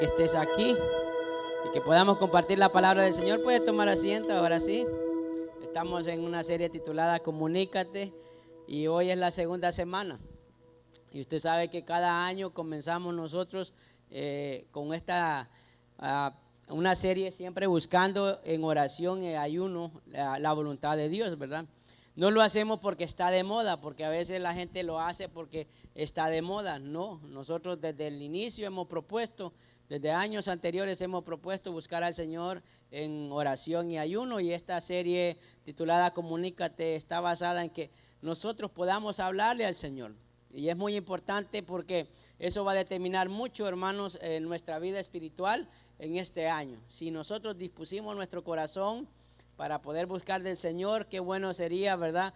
Que estés aquí y que podamos compartir la palabra del Señor. Puedes tomar asiento, ahora sí. Estamos en una serie titulada Comunícate y hoy es la segunda semana. Y usted sabe que cada año comenzamos nosotros con esta una serie siempre buscando en oración y ayuno la voluntad de Dios, ¿verdad? No lo hacemos porque está de moda, porque a veces la gente lo hace porque está de moda. No, nosotros desde el inicio hemos propuesto, desde años anteriores hemos propuesto buscar al Señor en oración y ayuno, y esta serie titulada Comunícate está basada en que nosotros podamos hablarle al Señor. Y es muy importante porque eso va a determinar mucho, hermanos, en nuestra vida espiritual en este año. Si nosotros dispusimos nuestro corazón para poder buscar del Señor, qué bueno sería, ¿verdad?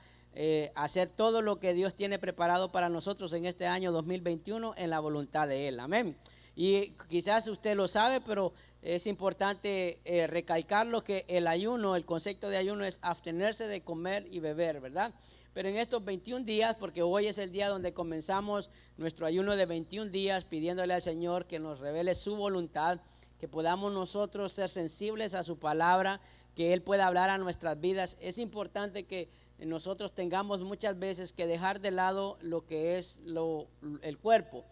Hacer todo lo que Dios tiene preparado para nosotros en este año 2021 en la voluntad de Él. Amén. Y quizás usted lo sabe, pero es importante recalcarlo, que el ayuno, el concepto de ayuno es abstenerse de comer y beber, ¿verdad? Pero en estos 21 días, porque hoy es el día donde comenzamos nuestro ayuno de 21 días, pidiéndole al Señor que nos revele su voluntad, que podamos nosotros ser sensibles a su palabra, que Él pueda hablar a nuestras vidas. Es importante que nosotros tengamos muchas veces que dejar de lado lo que es el cuerpo,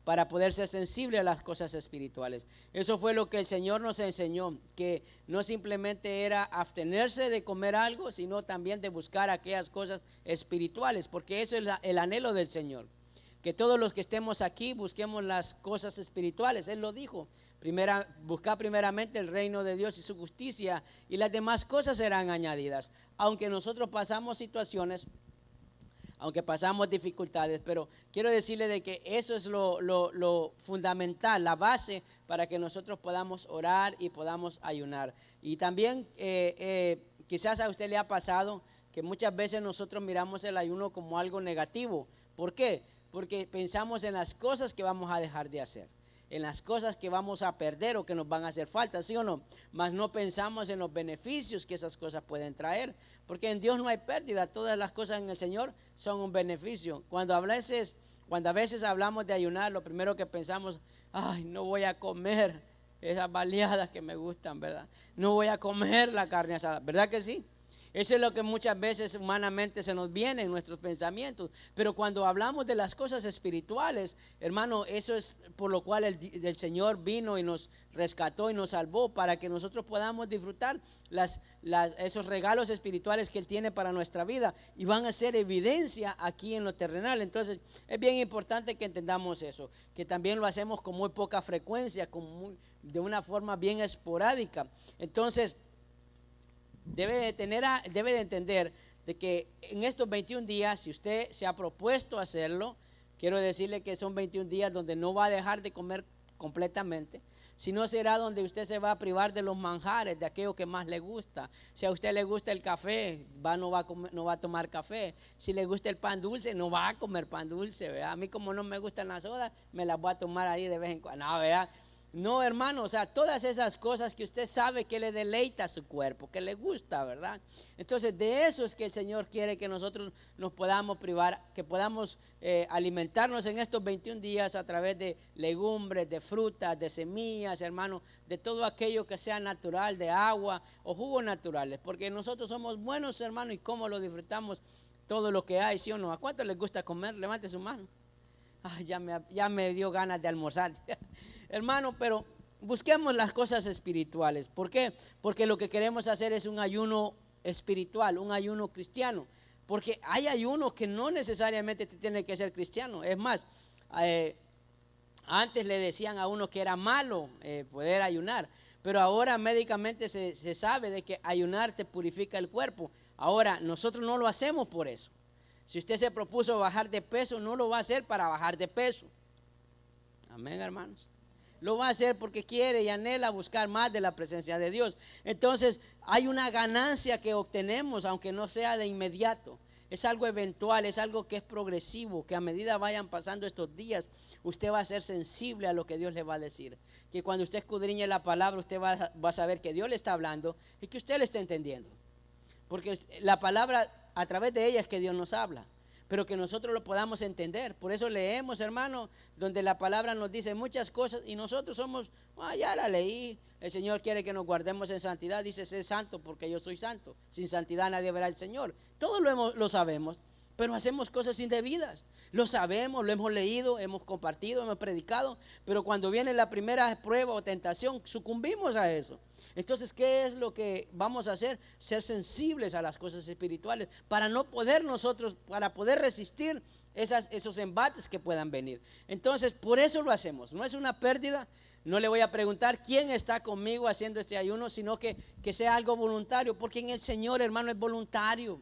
para poder ser sensible a las cosas espirituales. Eso fue lo que el Señor nos enseñó, que no simplemente era abstenerse de comer algo, sino también de buscar aquellas cosas espirituales, porque eso es el anhelo del Señor, que todos los que estemos aquí busquemos las cosas espirituales. Él lo dijo, buscar primeramente el reino de Dios y su justicia, y las demás cosas serán añadidas. Aunque nosotros pasamos situaciones, aunque pasamos dificultades, pero quiero decirle de que eso es lo fundamental, la base para que nosotros podamos orar y podamos ayunar. Y también quizás a usted le ha pasado que muchas veces nosotros miramos el ayuno como algo negativo. ¿Por qué? Porque pensamos en las cosas que vamos a dejar de hacer, en las cosas que vamos a perder o que nos van a hacer falta, ¿sí o no? Mas no pensamos en los beneficios que esas cosas pueden traer, porque en Dios no hay pérdida, todas las cosas en el Señor son un beneficio. Cuando a veces hablamos de ayunar, lo primero que pensamos, ay, no voy a comer esas baleadas que me gustan, ¿verdad? No voy a comer la carne asada, ¿verdad que sí? Eso es lo que muchas veces humanamente se nos viene en nuestros pensamientos. Pero cuando hablamos de las cosas espirituales, hermano, eso es por lo cual el Señor vino y nos rescató y nos salvó, para que nosotros podamos disfrutar esos regalos espirituales que Él tiene para nuestra vida, y van a ser evidencia aquí en lo terrenal. Entonces es bien importante que entendamos eso, que también lo hacemos con muy poca frecuencia, de una forma bien esporádica. Entonces debe de entender de que en estos 21 días, si usted se ha propuesto hacerlo, quiero decirle que son 21 días donde no va a dejar de comer completamente, sino será donde usted se va a privar de los manjares, de aquello que más le gusta. Si a usted le gusta el café, no va a tomar café. Si le gusta el pan dulce, no va a comer pan dulce, ¿verdad? A mí, como no me gustan las sodas, me las voy a tomar ahí de vez en cuando, no, ¿verdad? No, hermano, o sea, todas esas cosas que usted sabe que le deleita a su cuerpo, que le gusta, ¿verdad? Entonces, de eso es que el Señor quiere que nosotros nos podamos privar, que podamos alimentarnos en estos 21 días a través de legumbres, de frutas, de semillas, hermano, de todo aquello que sea natural, de agua o jugos naturales, porque nosotros somos buenos, hermano, y cómo lo disfrutamos todo lo que hay, ¿sí o no? ¿A cuánto les gusta comer? Levante su mano. Ay, ya me dio ganas de almorzar. Hermano, pero busquemos las cosas espirituales. ¿Por qué? Porque lo que queremos hacer es un ayuno espiritual, un ayuno cristiano. Porque hay ayunos que no necesariamente tiene que ser cristiano. Es más, antes le decían a uno que era malo poder ayunar, pero ahora médicamente se sabe de que ayunar te purifica el cuerpo. Ahora, nosotros no lo hacemos por eso. Si usted se propuso bajar de peso, no lo va a hacer para bajar de peso. Amén, hermanos. Lo va a hacer porque quiere y anhela buscar más de la presencia de Dios. Entonces hay una ganancia que obtenemos, aunque no sea de inmediato. Es algo eventual, es algo que es progresivo, que a medida vayan pasando estos días, usted va a ser sensible a lo que Dios le va a decir. Que cuando usted escudriñe la palabra, usted va a saber que Dios le está hablando y que usted le está entendiendo. Porque la palabra, a través de ella es que Dios nos habla. pero que nosotros lo podamos entender. Por eso leemos, hermano, donde la palabra nos dice muchas cosas y nosotros somos, ya la leí. El Señor quiere que nos guardemos en santidad. Dice, sé santo porque yo soy santo. Sin santidad nadie verá al Señor. Todos lo sabemos, pero hacemos cosas indebidas. Lo sabemos, lo hemos leído, hemos compartido, hemos predicado, pero cuando viene la primera prueba o tentación, sucumbimos a eso. Entonces, ¿qué es lo que vamos a hacer? Ser sensibles a las cosas espirituales para no poder nosotros, para poder resistir esos embates que puedan venir. Entonces, por eso lo hacemos. No es una pérdida. No le voy a preguntar quién está conmigo haciendo este ayuno, sino que sea algo voluntario, porque en el Señor, hermano, es voluntario.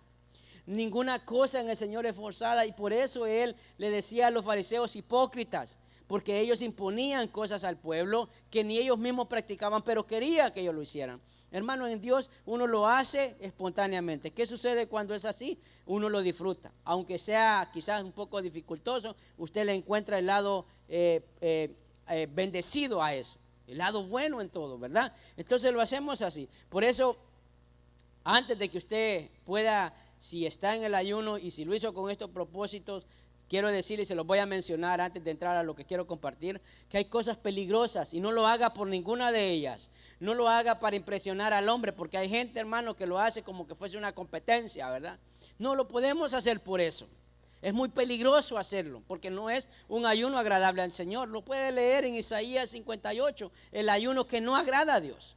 Ninguna cosa en el Señor es forzada, y por eso Él le decía a los fariseos hipócritas, porque ellos imponían cosas al pueblo que ni ellos mismos practicaban, pero quería que ellos lo hicieran. Hermano, en Dios uno lo hace espontáneamente. ¿Qué sucede cuando es así? Uno lo disfruta, aunque sea quizás un poco dificultoso, usted le encuentra el lado bendecido a eso, el lado bueno en todo, ¿verdad? Entonces lo hacemos así. Por eso, antes de que usted pueda, si está en el ayuno y si lo hizo con estos propósitos, quiero decirle, y se los voy a mencionar antes de entrar a lo que quiero compartir, que hay cosas peligrosas y no lo haga por ninguna de ellas. No lo haga para impresionar al hombre, porque hay gente, hermano, que lo hace como que fuese una competencia, ¿verdad? No lo podemos hacer por eso. Es muy peligroso hacerlo, porque no es un ayuno agradable al Señor. Lo puede leer en Isaías 58, el ayuno que no agrada a Dios.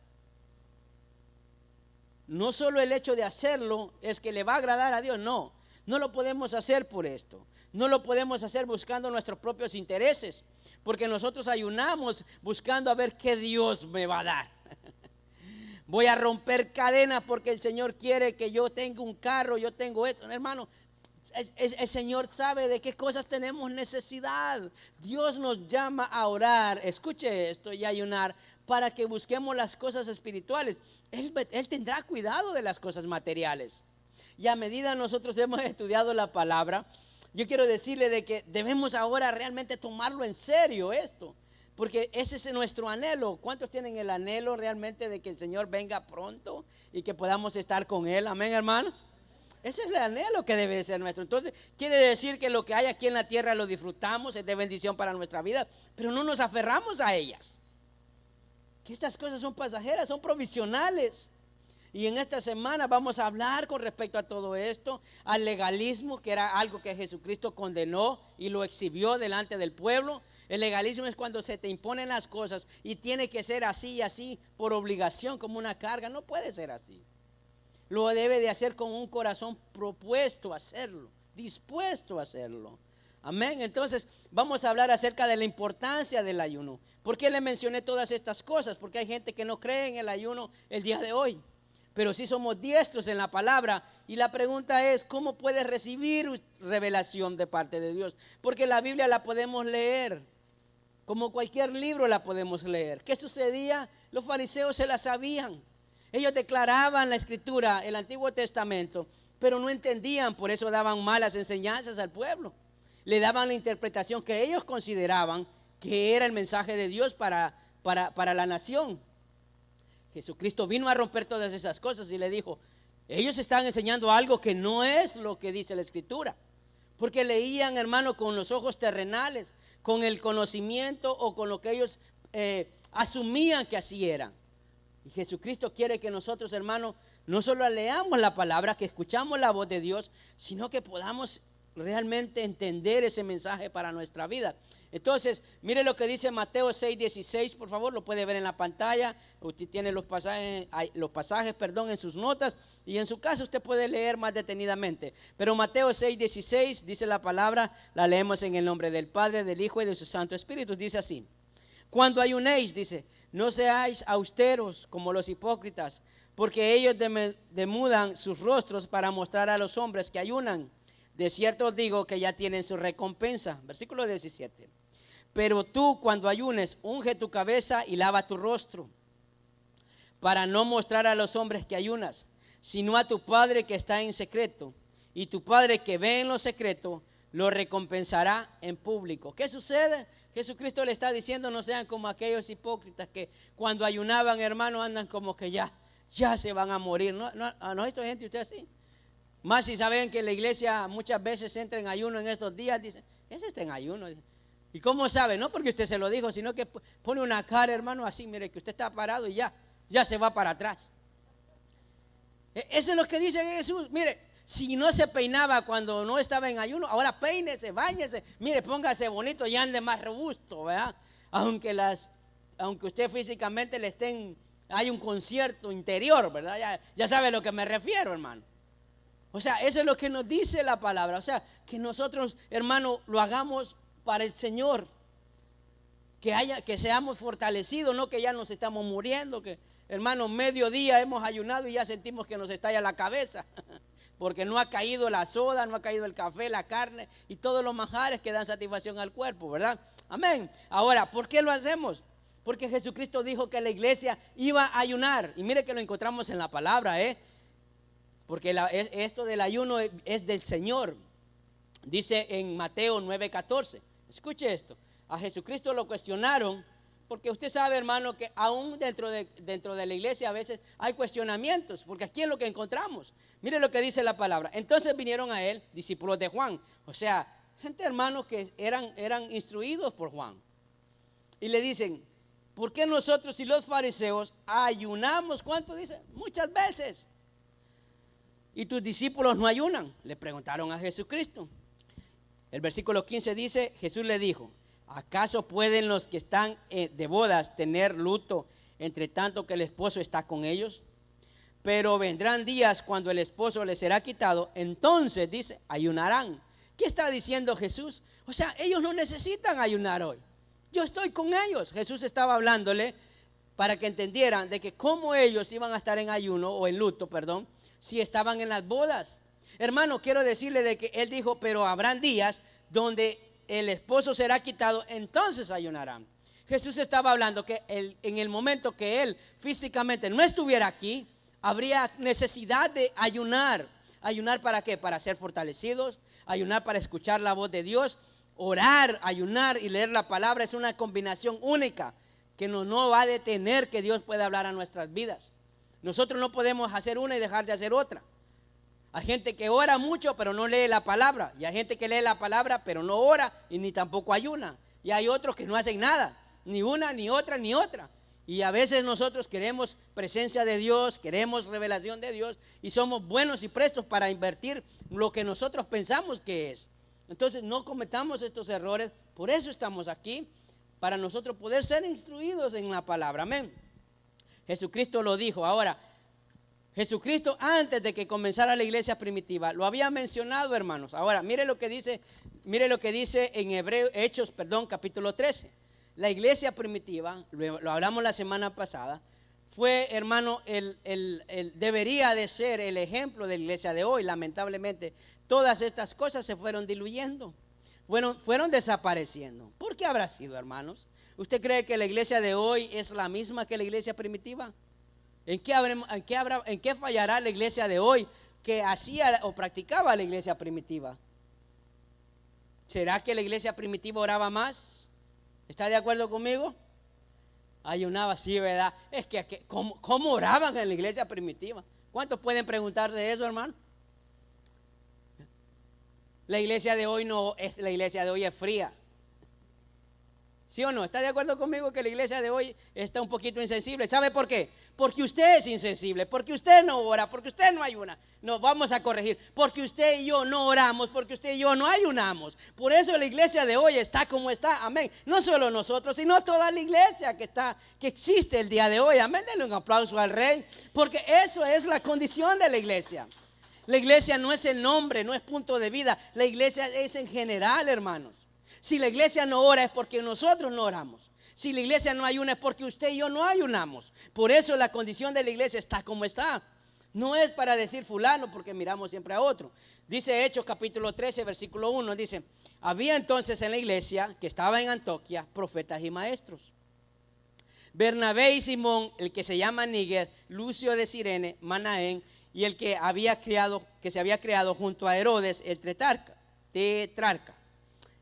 No solo el hecho de hacerlo es que le va a agradar a Dios, no lo podemos hacer por esto. No lo podemos hacer buscando nuestros propios intereses, porque nosotros ayunamos buscando a ver qué Dios me va a dar. Voy a romper cadenas porque el Señor quiere que yo tenga un carro, yo tengo esto. Hermano, el Señor sabe de qué cosas tenemos necesidad. Dios nos llama a orar, escuche esto, y ayunar para que busquemos las cosas espirituales. Él tendrá cuidado de las cosas materiales. Y a medida nosotros hemos estudiado la palabra, yo quiero decirle de que debemos ahora realmente tomarlo en serio esto, porque ese es nuestro anhelo. ¿Cuántos tienen el anhelo realmente de que el Señor venga pronto y que podamos estar con Él? Amén, hermanos. Ese es el anhelo que debe ser nuestro. Entonces, quiere decir que lo que hay aquí en la tierra lo disfrutamos, es de bendición para nuestra vida, pero no nos aferramos a ellas. Que estas cosas son pasajeras, son provisionales. Y en esta semana vamos a hablar con respecto a todo esto, al legalismo, que era algo que Jesucristo condenó y lo exhibió delante del pueblo. El legalismo es cuando se te imponen las cosas y tiene que ser así y así por obligación, como una carga. No puede ser así. Lo debe de hacer con un corazón propuesto a hacerlo, dispuesto a hacerlo. Amén. Entonces vamos a hablar acerca de la importancia del ayuno. ¿Por qué le mencioné todas estas cosas? Porque hay gente que no cree en el ayuno el día de hoy, pero sí somos diestros en la palabra. Y la pregunta es, ¿cómo puedes recibir revelación de parte de Dios? Porque la Biblia la podemos leer, como cualquier libro la podemos leer. ¿Qué sucedía? Los fariseos se la sabían. Ellos declaraban la Escritura, el Antiguo Testamento, pero no entendían, por eso daban malas enseñanzas al pueblo. Le daban la interpretación que ellos consideraban que era el mensaje de Dios para la nación. Jesucristo vino a romper todas esas cosas y le dijo, ellos están enseñando algo que no es lo que dice la Escritura, porque leían, hermano, con los ojos terrenales, con el conocimiento o con lo que ellos asumían que así era. Y Jesucristo quiere que nosotros, hermano, no solo leamos la palabra, que escuchamos la voz de Dios, sino que podamos realmente entender ese mensaje para nuestra vida. Entonces, mire lo que dice Mateo 6:16, por favor, lo puede ver en la pantalla. Usted tiene los pasajes, en sus notas, y en su casa usted puede leer más detenidamente. Pero Mateo 6:16 dice la palabra, la leemos en el nombre del Padre, del Hijo y de su Santo Espíritu. Dice así: cuando ayunéis, dice, no seáis austeros como los hipócritas, porque ellos demudan sus rostros para mostrar a los hombres que ayunan. De cierto os digo que ya tienen su recompensa. Versículo 17. Pero tú, cuando ayunes, unge tu cabeza y lava tu rostro, para no mostrar a los hombres que ayunas, sino a tu Padre que está en secreto, y tu Padre que ve en lo secreto lo recompensará en público. ¿Qué sucede? Jesucristo le está diciendo, no sean como aquellos hipócritas que cuando ayunaban, hermano, andan como que ya se van a morir. ¿No ha visto gente usted así? Más si saben que la iglesia muchas veces entra en ayuno en estos días, dicen, ese está en ayuno. ¿Y cómo sabe? No porque usted se lo dijo, sino que pone una cara, hermano, así, mire, que usted está parado y ya se va para atrás. Eso es lo que dice Jesús. Mire, si no se peinaba cuando no estaba en ayuno, ahora peínese, báñese, mire, póngase bonito y ande más robusto, ¿verdad? Aunque usted físicamente hay un concierto interior, ¿verdad? Ya sabe a lo que me refiero, hermano. O sea, eso es lo que nos dice la palabra. O sea, que nosotros, hermano, lo hagamos para el Señor. Que seamos fortalecidos, no que ya nos estamos muriendo, que, hermano, mediodía hemos ayunado y ya sentimos que nos estalla la cabeza. Porque no ha caído la soda, no ha caído el café, la carne y todos los manjares que dan satisfacción al cuerpo, ¿verdad? Amén. Ahora, ¿por qué lo hacemos? Porque Jesucristo dijo que la iglesia iba a ayunar. Y mire que lo encontramos en la palabra, porque esto del ayuno es del Señor. Dice en Mateo 9:14. Escuche esto. A Jesucristo lo cuestionaron, porque usted sabe, hermano, que aún dentro de la iglesia a veces hay cuestionamientos, porque aquí es lo que encontramos. Mire lo que dice la palabra. Entonces vinieron a él discípulos de Juan, o sea, gente, hermano, que eran instruidos por Juan. Y le dicen, ¿por qué nosotros y los fariseos ayunamos? ¿Cuánto dice? Muchas veces. ¿Y tus discípulos no ayunan? Le preguntaron a Jesucristo. El versículo 15 dice, Jesús le dijo, ¿acaso pueden los que están de bodas tener luto entre tanto que el esposo está con ellos? Pero vendrán días cuando el esposo les será quitado, entonces dice, ayunarán. ¿Qué está diciendo Jesús? O sea, ellos no necesitan ayunar hoy. Yo estoy con ellos. Jesús estaba hablándole para que entendieran de que cómo ellos iban a estar en ayuno o en luto, perdón, si estaban en las bodas. Hermano, quiero decirle de que él dijo, pero habrán días donde el esposo será quitado, entonces ayunarán. Jesús estaba hablando que en el momento que él físicamente no estuviera aquí, habría necesidad de ayunar. ¿Ayunar para qué? Para ser fortalecidos, ayunar para escuchar la voz de Dios, orar, ayunar y leer la palabra. Es una combinación única que no va a detener que Dios pueda hablar a nuestras vidas. Nosotros no podemos hacer una y dejar de hacer otra. Hay gente que ora mucho pero no lee la palabra, y hay gente que lee la palabra pero no ora y ni tampoco ayuna, y hay otros que no hacen nada, ni una, ni otra, ni otra. Y a veces nosotros queremos presencia de Dios, queremos revelación de Dios, y somos buenos y prestos para invertir lo que nosotros pensamos que es. Entonces no cometamos estos errores. Por eso estamos aquí, para nosotros poder ser instruidos en la palabra. Amén. Jesucristo lo dijo. Ahora, Jesucristo, antes de que comenzara la iglesia primitiva, lo había mencionado, hermanos. Ahora, mire lo que dice en Hechos, capítulo 13. La iglesia primitiva, lo hablamos la semana pasada, fue, hermano, debería de ser el ejemplo de la iglesia de hoy. Lamentablemente, todas estas cosas se fueron diluyendo, fueron desapareciendo. ¿Por qué habrá sido, hermanos? ¿Usted cree que la iglesia de hoy es la misma que la iglesia primitiva? ¿En qué fallará la iglesia de hoy que hacía o practicaba la iglesia primitiva? ¿Será que la iglesia primitiva oraba más? ¿Está de acuerdo conmigo? Ayunaba, sí, ¿verdad? Es que ¿cómo oraban en la iglesia primitiva? ¿Cuántos pueden preguntarse eso, hermano? La iglesia de hoy es fría. ¿Sí o no? ¿Está de acuerdo conmigo que la iglesia de hoy está un poquito insensible? ¿Sabe por qué? Porque usted es insensible, porque usted no ora, porque usted no ayuna. Nos vamos a corregir, porque usted y yo no oramos, porque usted y yo no ayunamos. Por eso la iglesia de hoy está como está, amén. No solo nosotros, sino toda la iglesia que existe el día de hoy, amén. Denle un aplauso al Rey, porque eso es la condición de la iglesia. La iglesia no es el nombre, no es punto de vida. La iglesia es en general, hermanos. Si la iglesia no ora es porque nosotros no oramos. Si la iglesia no ayuna es porque usted y yo no ayunamos. Por eso la condición de la iglesia está como está. No es para decir fulano porque miramos siempre a otro. Dice Hechos capítulo 13 versículo 1, dice: había entonces en la iglesia que estaba en Antioquía profetas y maestros. Bernabé y Simón, el que se llama Níger, Lucio de Cirene, Manaén, y el que se había creado junto a Herodes el tetrarca,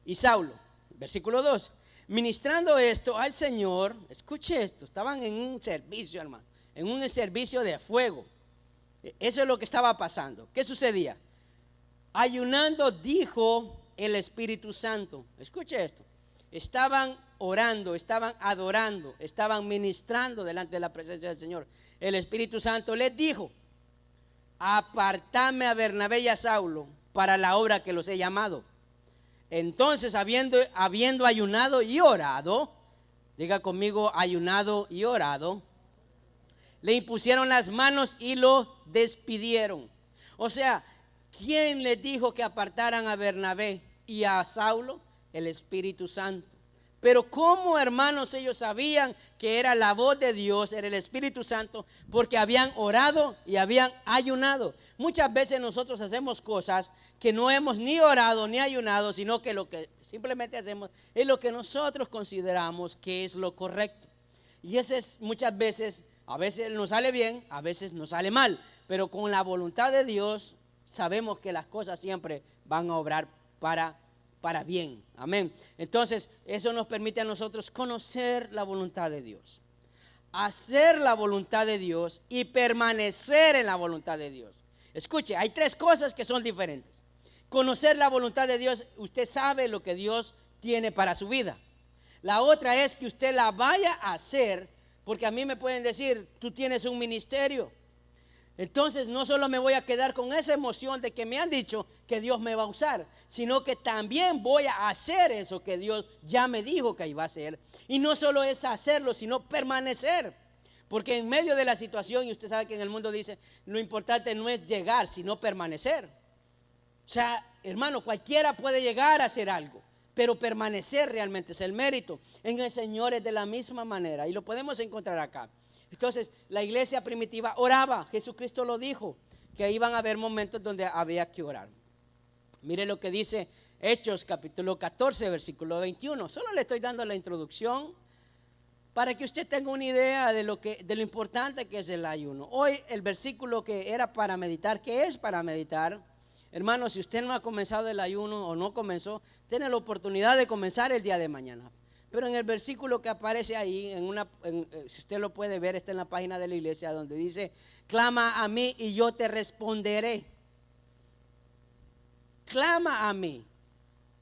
y Saulo, versículo 2, ministrando esto al Señor. Escuche esto, estaban en un servicio, hermano, en un servicio de fuego. Eso es lo que estaba pasando. ¿Qué sucedía? Ayunando, dijo el Espíritu Santo. Escuche esto. Estaban orando, estaban adorando, estaban ministrando delante de la presencia del Señor. El Espíritu Santo les dijo: apartadme a Bernabé y a Saulo para la obra que los he llamado. Entonces, habiendo ayunado y orado, diga conmigo, ayunado y orado, le impusieron las manos y lo despidieron. O sea, ¿quién les dijo que apartaran a Bernabé y a Saulo? El Espíritu Santo. Pero ¿cómo, hermanos, ellos sabían que era la voz de Dios, era el Espíritu Santo? Porque habían orado y habían ayunado. Muchas veces nosotros hacemos cosas que no hemos ni orado ni ayunado, sino que lo que simplemente hacemos es lo que nosotros consideramos que es lo correcto. Y ese es muchas veces, a veces nos sale bien, a veces nos sale mal. Pero con la voluntad de Dios sabemos que las cosas siempre van a obrar para bien, amén. Entonces eso nos permite a nosotros conocer la voluntad de Dios, hacer la voluntad de Dios y permanecer en la voluntad de Dios. Escuche, hay tres cosas que son diferentes. Conocer la voluntad de Dios, usted sabe lo que Dios tiene para su vida. La otra es que usted la vaya a hacer, porque a mí me pueden decir: tú tienes un ministerio. Entonces no solo me voy a quedar con esa emoción de que me han dicho que Dios me va a usar, sino que también voy a hacer eso que Dios ya me dijo que iba a hacer. Y no solo es hacerlo, sino permanecer. Porque en medio de la situación, y usted sabe que en el mundo dice, lo importante no es llegar, sino permanecer. O sea, hermano, cualquiera puede llegar a hacer algo, pero permanecer realmente es el mérito. En el Señor es de la misma manera, y lo podemos encontrar acá. Entonces, la iglesia primitiva oraba. Jesucristo lo dijo, que iban a haber momentos donde había que orar. Mire lo que dice Hechos capítulo 14, versículo 21. Solo le estoy dando la introducción para que usted tenga una idea de lo importante que es el ayuno. Hoy el versículo que era para meditar, ¿qué es para meditar? Hermano, si usted no ha comenzado el ayuno o no comenzó, tiene la oportunidad de comenzar el día de mañana. Pero en el versículo que aparece ahí, si usted lo puede ver, está en la página de la iglesia, donde dice: clama a mí y yo te responderé. Clama a mí.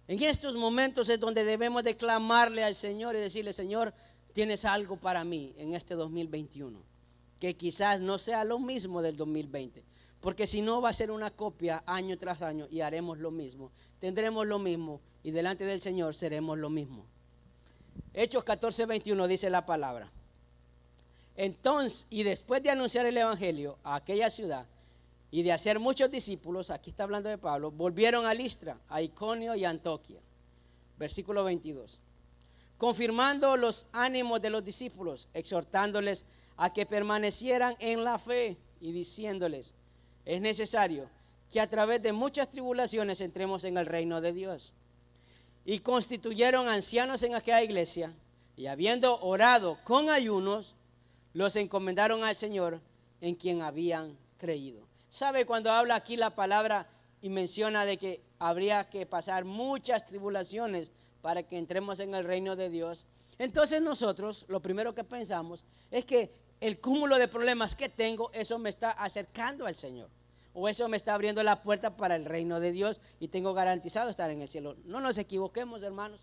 En estos momentos es donde debemos de clamarle al Señor y decirle: Señor, tienes algo para mí en este 2021, que quizás no sea lo mismo del 2020, porque si no va a ser una copia año tras año y haremos lo mismo, tendremos lo mismo y delante del Señor seremos lo mismo. Hechos 14, 21 dice la palabra: entonces, y después de anunciar el evangelio a aquella ciudad y de hacer muchos discípulos, aquí está hablando de Pablo, volvieron a Listra, a Iconio y a Antioquía. Versículo 22. Confirmando los ánimos de los discípulos, exhortándoles a que permanecieran en la fe y diciéndoles: es necesario que a través de muchas tribulaciones entremos en el reino de Dios. Y constituyeron ancianos en aquella iglesia, y habiendo orado con ayunos, los encomendaron al Señor en quien habían creído. ¿Sabe cuando habla aquí la palabra y menciona de que habría que pasar muchas tribulaciones para que entremos en el reino de Dios? Entonces nosotros lo primero que pensamos es que el cúmulo de problemas que tengo, eso me está acercando al Señor, o eso me está abriendo la puerta para el reino de Dios y tengo garantizado estar en el cielo. No nos equivoquemos, hermanos.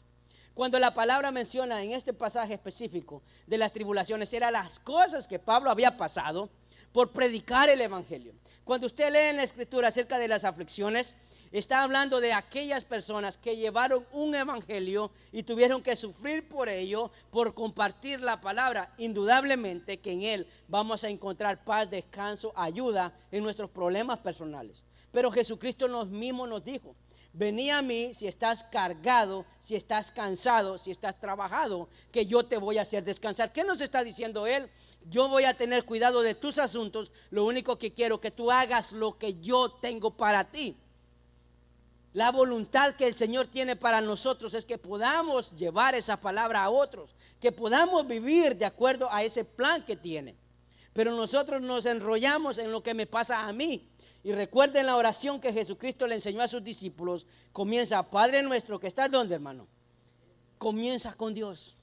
Cuando la palabra menciona en este pasaje específico de las tribulaciones, eran las cosas que Pablo había pasado por predicar el evangelio. Cuando usted lee en la escritura acerca de las aflicciones, está hablando de aquellas personas que llevaron un evangelio y tuvieron que sufrir por ello, por compartir la palabra. Indudablemente que en él vamos a encontrar paz, descanso, ayuda en nuestros problemas personales. Pero Jesucristo mismo nos dijo: vení a mí si estás cargado, si estás cansado, si estás trabajado, que yo te voy a hacer descansar. ¿Qué nos está diciendo él? Yo voy a tener cuidado de tus asuntos, lo único que quiero es que tú hagas lo que yo tengo para ti. La voluntad que el Señor tiene para nosotros es que podamos llevar esa palabra a otros, que podamos vivir de acuerdo a ese plan que tiene. Pero nosotros nos enrollamos en lo que me pasa a mí. Y recuerden la oración que Jesucristo le enseñó a sus discípulos. Comienza: Padre nuestro que estás ¿dónde, hermano? Comienza con Dios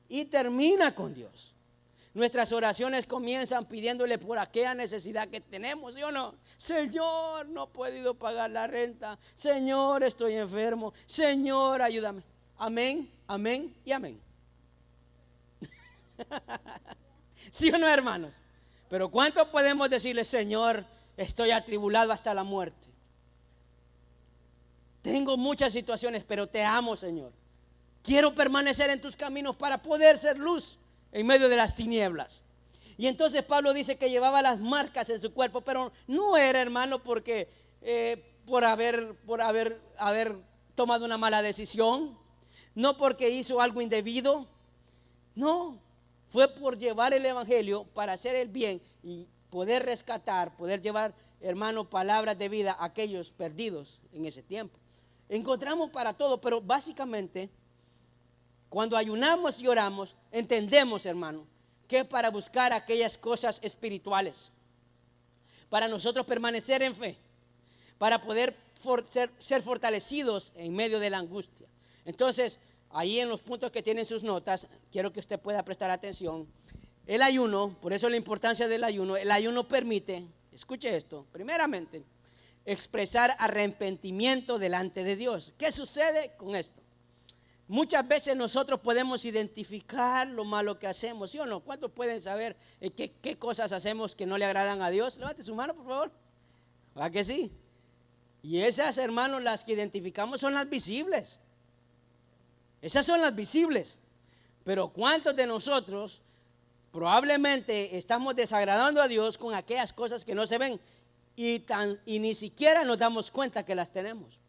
y termina con Dios. Nuestras oraciones comienzan pidiéndole por aquella necesidad que tenemos, ¿sí o no? Señor, no he podido pagar la renta. Señor, estoy enfermo. Señor, ayúdame. Amén, amén y amén. ¿Sí o no, hermanos? Pero ¿cuánto podemos decirle, Señor, estoy atribulado hasta la muerte? Tengo muchas situaciones, pero te amo, Señor. Quiero permanecer en tus caminos para poder ser luz en medio de las tinieblas. Y entonces Pablo dice que llevaba las marcas en su cuerpo, pero no era, hermano, porque por haber tomado una mala decisión, no porque hizo algo indebido, no, fue por llevar el evangelio para hacer el bien y poder rescatar, poder llevar, hermano, palabras de vida a aquellos perdidos en ese tiempo. Encontramos para todo, pero básicamente cuando ayunamos y oramos, entendemos, hermano, que es para buscar aquellas cosas espirituales, para nosotros permanecer en fe, para poder ser fortalecidos en medio de la angustia. Entonces, ahí en los puntos que tienen sus notas, quiero que usted pueda prestar atención. El ayuno, por eso la importancia del ayuno, el ayuno permite, escuche esto, primeramente, expresar arrepentimiento delante de Dios. ¿Qué sucede con esto? Muchas veces nosotros podemos identificar lo malo que hacemos, ¿sí o no? ¿Cuántos pueden saber qué cosas hacemos que no le agradan a Dios? Levante su mano, por favor. ¿Verdad que sí? Y esas, hermanos, las que identificamos son las visibles. Esas son las visibles. Pero ¿cuántos de nosotros probablemente estamos desagradando a Dios con aquellas cosas que no se ven y ni siquiera nos damos cuenta que las tenemos?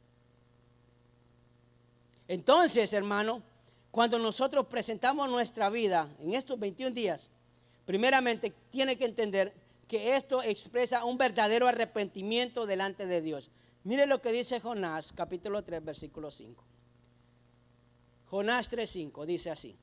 Entonces, hermano, cuando nosotros presentamos nuestra vida en estos 21 días, primeramente tiene que entender que esto expresa un verdadero arrepentimiento delante de Dios. Mire lo que dice Jonás, capítulo 3, versículo 5. Jonás 3:5 dice así: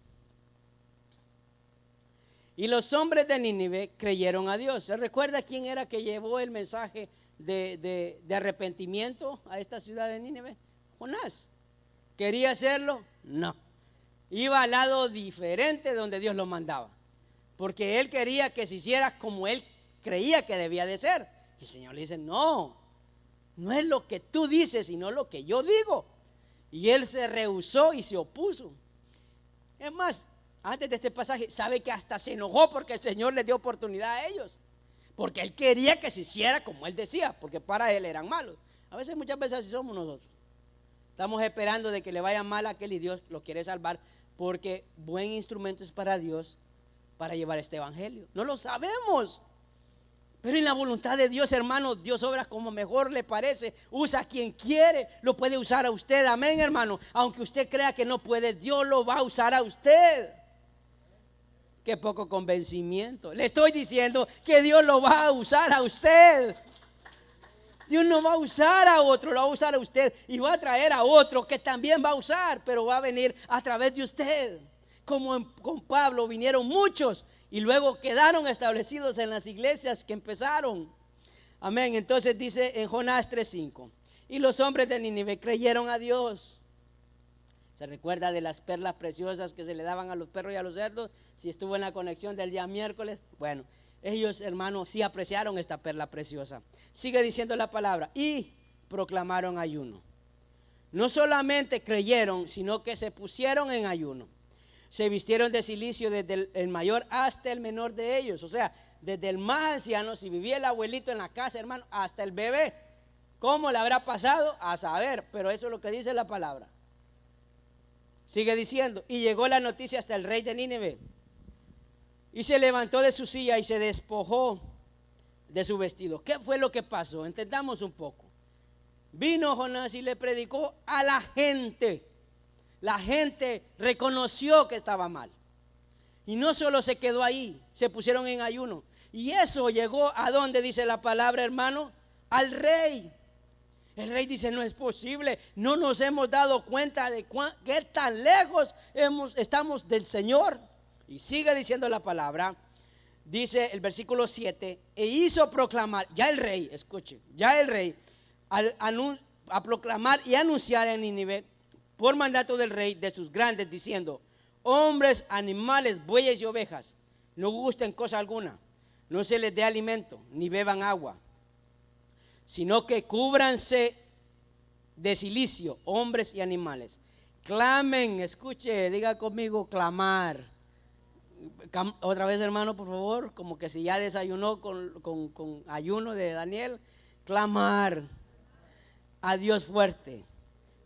y los hombres de Nínive creyeron a Dios. ¿Se recuerda quién era que llevó el mensaje de arrepentimiento a esta ciudad de Nínive? Jonás. ¿Quería hacerlo? No. Iba al lado diferente donde Dios lo mandaba, porque él quería que se hiciera como él creía que debía de ser. Y el Señor le dice: no, no es lo que tú dices, sino lo que yo digo. Y él se rehusó y se opuso. Es más, antes de este pasaje, sabe que hasta se enojó porque el Señor les dio oportunidad a ellos, porque él quería que se hiciera como él decía, porque para él eran malos. Muchas veces así somos nosotros. Estamos esperando de que le vaya mal a aquel y Dios lo quiere salvar, porque buen instrumento es para Dios para llevar este evangelio. No lo sabemos, pero en la voluntad de Dios, hermano, Dios obra como mejor le parece. Usa a quien quiere, lo puede usar a usted. Amén, hermano. Aunque usted crea que no puede, Dios lo va a usar a usted. Qué poco convencimiento. Le estoy diciendo que Dios lo va a usar a usted. Dios no va a usar a otro, lo va a usar a usted, y va a traer a otro que también va a usar, pero va a venir a través de usted. Como con Pablo vinieron muchos y luego quedaron establecidos en las iglesias que empezaron. Amén. Entonces dice en Jonás 3:5: y los hombres de Nínive creyeron a Dios. ¿Se recuerda de las perlas preciosas que se le daban a los perros y a los cerdos? Si estuvo en la conexión del día miércoles, bueno, ellos, hermanos, sí apreciaron esta perla preciosa. Sigue diciendo la palabra: y proclamaron ayuno. No solamente creyeron, sino que se pusieron en ayuno. Se vistieron de cilicio desde el mayor hasta el menor de ellos. O sea, desde el más anciano, si vivía el abuelito en la casa, hermano, hasta el bebé. ¿Cómo le habrá pasado? A saber, pero eso es lo que dice la palabra. Sigue diciendo: y llegó la noticia hasta el rey de Nínive, y se levantó de su silla y se despojó de su vestido. ¿Qué fue lo que pasó? Entendamos un poco. Vino Jonás y le predicó a la gente. La gente reconoció que estaba mal. Y no solo se quedó ahí, se pusieron en ayuno. Y eso llegó a donde dice la palabra, hermano, al rey. El rey dice: no es posible, no nos hemos dado cuenta de qué tan lejos estamos del Señor. Y sigue diciendo la palabra, dice el versículo 7: e hizo proclamar, ya el rey, escuche, ya el rey, a proclamar y anunciar en Nínive, por mandato del rey, de sus grandes, diciendo: hombres, animales, bueyes y ovejas, no gusten cosa alguna, no se les dé alimento, ni beban agua, sino que cúbranse de cilicio, hombres y animales. Clamen, escuche, diga conmigo, clamar. Otra vez, hermano, por favor, como que si ya desayunó con ayuno de Daniel, clamar a Dios fuerte.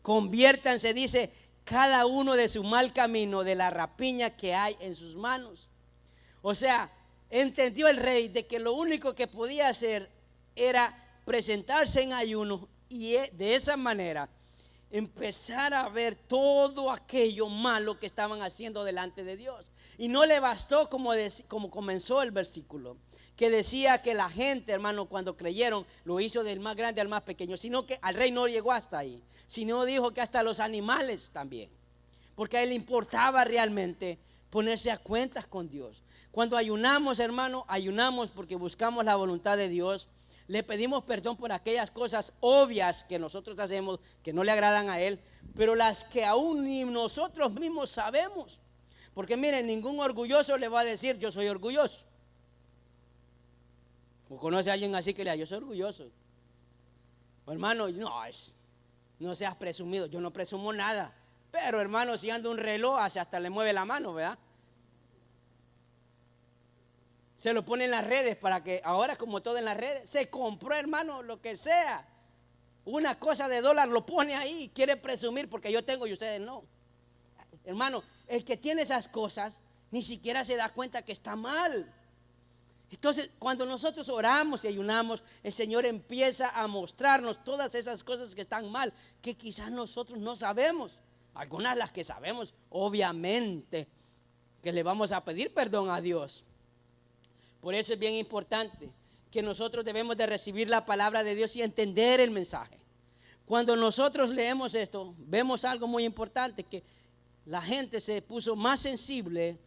Conviértanse, dice, cada uno de su mal camino, de la rapiña que hay en sus manos. O sea, entendió el rey de que lo único que podía hacer era presentarse en ayuno y de esa manera empezar a ver todo aquello malo que estaban haciendo delante de Dios. Y no le bastó como comenzó el versículo, que decía que la gente, hermano, cuando creyeron, lo hizo del más grande al más pequeño, sino que al rey no llegó hasta ahí, sino dijo que hasta los animales también, porque a él le importaba realmente ponerse a cuentas con Dios. Cuando ayunamos, hermano, ayunamos porque buscamos la voluntad de Dios. Le pedimos perdón por aquellas cosas obvias que nosotros hacemos que no le agradan a Él, pero las que aún ni nosotros mismos sabemos. Porque miren, ningún orgulloso le va a decir yo soy orgulloso. ¿O conoce a alguien así que le diga yo soy orgulloso? O hermano, no seas presumido, yo no presumo nada. Pero hermano, si anda un reloj, hasta le mueve la mano, ¿verdad? Se lo pone en las redes para que ahora, como todo en las redes, se compró, hermano, lo que sea. Una cosa de dólar lo pone ahí, quiere presumir porque yo tengo y ustedes no. Hermano, el que tiene esas cosas ni siquiera se da cuenta que está mal. Entonces, cuando nosotros oramos y ayunamos, el Señor empieza a mostrarnos todas esas cosas que están mal, que quizás nosotros no sabemos. Algunas las que sabemos, obviamente, que le vamos a pedir perdón a Dios. Por eso es bien importante que nosotros debemos de recibir la palabra de Dios y entender el mensaje. Cuando nosotros leemos esto, vemos algo muy importante, que la gente se puso más sensible